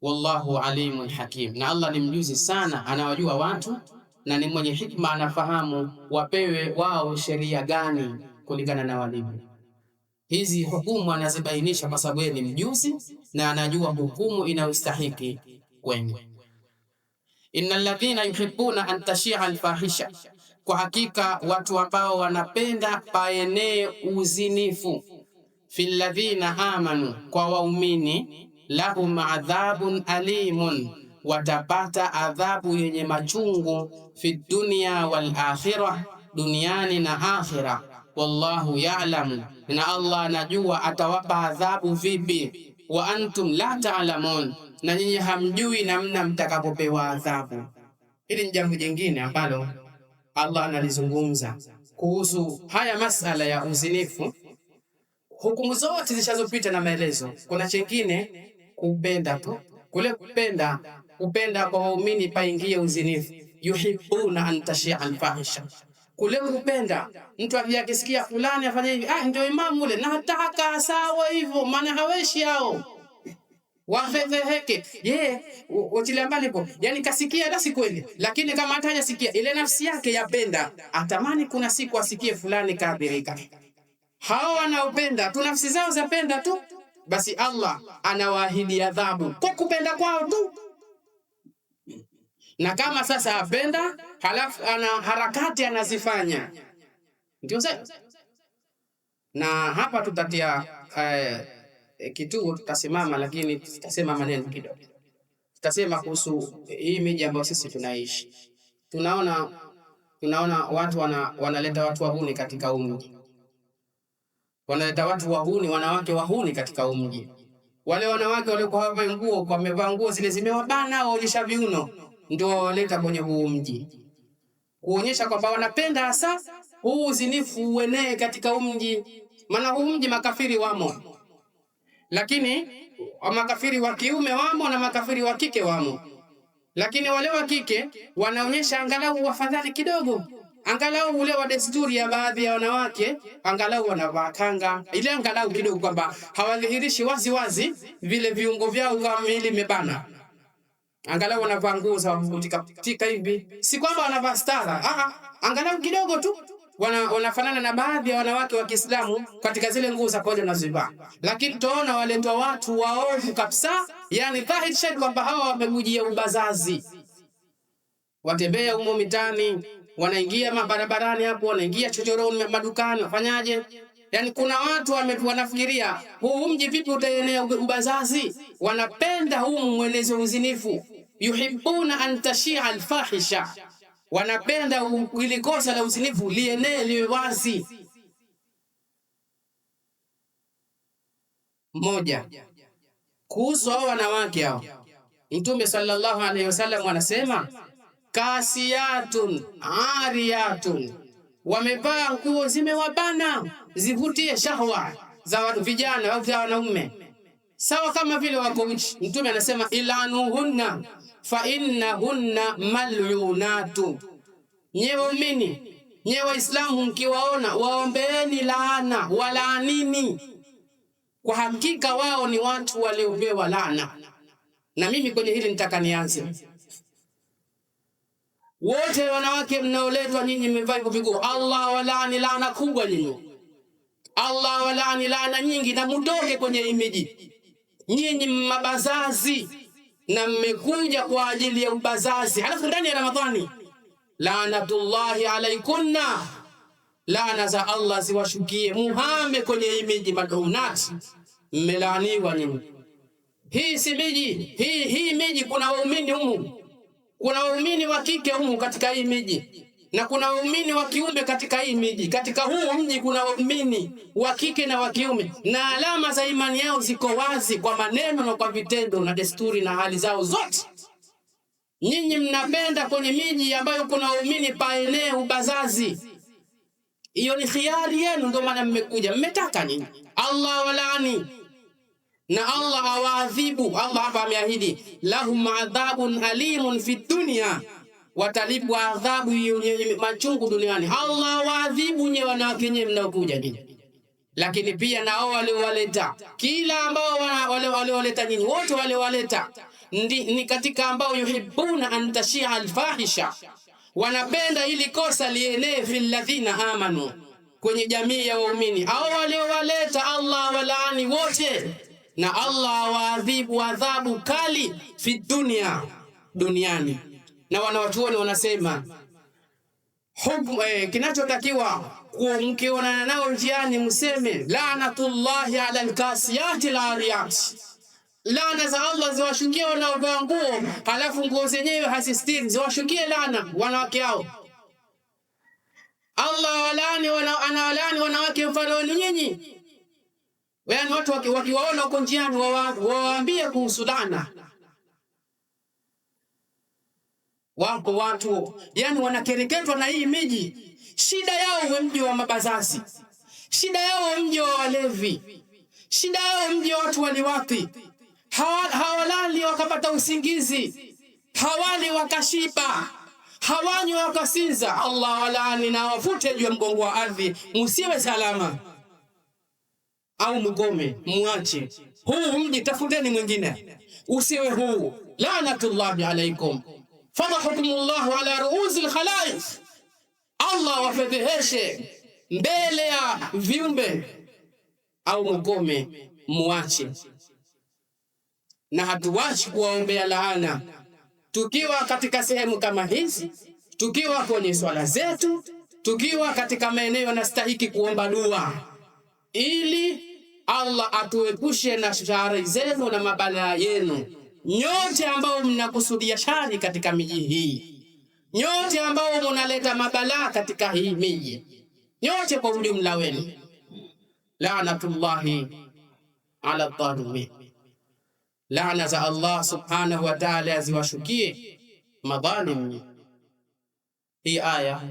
Wallahu alimun hakim, na Allah ni mjuzi sana, anawajua watu na ni mwenye hikma, anafahamu wapewe wao sheria gani kulingana na walivyo. Hizi hukumu anazibainisha kwa sababu yeye ni mjuzi na anajua hukumu inayostahiki kwenu. Innal ladhina yuhibbuna an tashia alfahisha, kwa hakika watu ambao wanapenda paenee uzinifu, fil ladhina amanu, kwa waumini, lahum adhabun alimun, watapata adhabu yenye machungu, fi dunya wal akhirah, duniani na akhira. Wallahu ya'lamu, na Allah anajua atawapa adhabu vipi. Wa antum la ta'lamun, na nyinyi hamjui namna mtakapopewa adhabu. Hili ni jambo jingine ambalo Allah analizungumza kuhusu haya masala ya uzinifu. Hukumu zote zishazopita na maelezo. Kuna chengine kupenda tu, kule kupenda kwa waumini paingie uzinifu. Yuhibbuna an tashia alfahisha, kule kupenda mtu akisikia fulani afanye hivi, ndio imamu ule, na hataka sawa hivyo, maana haweshi hao wafedheheke. Utilia mbali po, yani kasikia hata si kweli, lakini kama hata hajasikia, ile nafsi yake yapenda, atamani kuna siku asikie fulani kaadhirika. Hao wanaopenda tu nafsi zao zapenda tu, basi Allah anawaahidi adhabu kwa kupenda kwao tu. Na kama sasa apenda, halafu ana harakati anazifanya, ndio sasa. Na hapa tutatia kituo, tutasimama, lakini tutasema maneno kidogo. Tutasema kuhusu hii miji ambayo sisi tunaishi. Tunaona watu wanaleta watu wahuni katika mji. Wanaleta watu wahuni, wanawake wahuni katika mji. Wale wanawake waliokuwa hapa nguo, wamevaa nguo zile zimewabana, waonyesha viuno, ndio waleta kwenye huu mji, kuonyesha kwamba wanapenda hasa huu uzinifu uenee katika mji. Maana huu mji makafiri wamo, lakini makafiri wa kiume wamo na makafiri wa kike wamo, lakini wale wa kike wanaonyesha angalau wafadhali kidogo, angalau ule wa desturi ya baadhi ya wanawake, angalau wanavaa kanga ile angalau kidogo, kwamba hawadhihirishi wazi wazi vile viungo vyao kama miili mebana, angalau wanavaa nguo za kutika hivi, si kwamba wanavaa stara, angalau kidogo tu wanafanana na baadhi ya wanawake wa Kiislamu katika zile nguo za kawaida wanazivaa. Lakini tunaona waletwa watu waovu kabisa, yani dhahiri shahidi kwamba hawa wamemujia ubazazi, watembea humo mitani, wanaingia mabarabarani hapo, wanaingia chochoroni, madukani, wafanyaje? Yani kuna watu wanafikiria huu mji vipi utaenea ubazazi, wanapenda huu mwenezi uzinifu. Yuhibbuna an tashia alfahisha, wanapenda ili kosa la uzinifu lienee, liwe wazi. Moja, kuhusu hao wanawake hao, Mtume sallallahu alaihi wasallam anasema kasiyatun ariyatun, wamevaa nguo zimewabana zivutie shahwa za watu vijana au za wanaume, sawa kama vile wako uchi. Mtume anasema ilanuhunna fa innahunna mal'unatu. Nyewe waumini, nyewe Waislamu, mkiwaona waombeeni laana, walaanini, kwa hakika wao ni watu waliopewa laana. Na mimi kwenye hili nitaka nianze, wote wanawake mnaoletwa nyinyi mmevaa hivyo viguo, Allah walaani laana kubwa nyinyi, Allah walaani laana nyingi, na mutoke kwenye hii miji. Nyinyi mabazazi na mmekuja kwa ajili ya ubazazi, halafu ndani ya Ramadhani. Laanatullahi alaikunna, laana za Allah ziwashukie, muhame kwenye hii miji madunati, mmelaaniwa nyinyi. Hii si miji, hii miji kuna waumini humu, kuna waumini wa kike humu katika hii miji, na kuna waumini wa kiume katika hii miji. Katika huu mji kuna waumini wa kike na wa kiume, na alama za imani yao ziko wazi kwa maneno na kwa vitendo na desturi na hali zao zote. Nyinyi mnapenda kwenye miji ambayo kuna waumini paenee ubazazi. Hiyo ni khiari yenu, ndio maana mmekuja, mmetaka nini? Allah walaani na Allah awaadhibu. Allah hapa ameahidi lahum adhabun alimun fi dunya, watalipwa adhabu yenye machungu duniani. Allah waadhibu nyewe wanawake nyewe mnaokuja nini. Lakini pia nao waliowaleta, kila ambao waliowaleta nyinyi, wote waliowaleta ni katika ambao yuhibbuna an tashia alfahisha, wanapenda ili kosa lienee fil ladhina amanu, kwenye jamii ya waumini. Au waliowaleta Allah walaani wote, na Allah waadhibu adhabu kali fi dunya, duniani. Na wanawachuoni wanasema kinachotakiwa mkionana nao njiani mseme laanatullahi ala alkasiyati alariyat, laana za Allah ziwashukie wanaovaa nguo halafu nguo zenyewe hasistiri, ziwashukie laana wanawake hao. Allah walaani anawalaani wanawake mfano nyinyi. Yaani watu wakiwaona huko njiani wawaambie kuhusu laana. Wako watu yani wanakereketwa na hii miji. Shida yao mji wa mabazazi, shida yao mji wa walevi, shida yao mji wa watu waliwati. Hawalali wakapata usingizi, hawali wakashiba, hawanywi wakasinza. Allah walaani na wafute juu ya mgongo wa ardhi, msiwe salama au mgome, muache huu mji, tafuteni mwingine, usiwe huu. Laanatullahi alaikum fadhahukumullahu ala ruusil khalaiq, Allah wafedheheshe mbele ya viumbe, au mgome, muache. Na hatuwachi kuwaombea laana tukiwa katika sehemu kama hizi, tukiwa kwenye swala zetu, tukiwa katika maeneo yanastahiki kuomba dua, ili Allah atuepushe na shari zenu na mabalaa yenu. Nyote ambao mnakusudia shari katika miji hii, nyote ambao mnaleta mabalaa katika hii miji, nyote kwa ujumla wenu, laanatullahi ala dhalimin, laana za Allah subhanahu wa ta'ala ziwashukie madhalim. Hii aya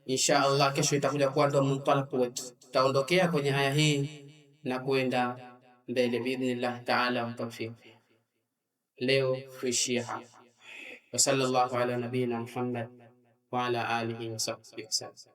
insha Allah kesho itakuja kuwa ndo mtalaku wetu, tutaondokea kwenye aya hii na kwenda mbele biidhnillah ta'ala wa tawfiq. Leo tuishia hapa. Wa sallallahu ala nabiyina Muhammad wa ala alihi wa sahbihi wasallam.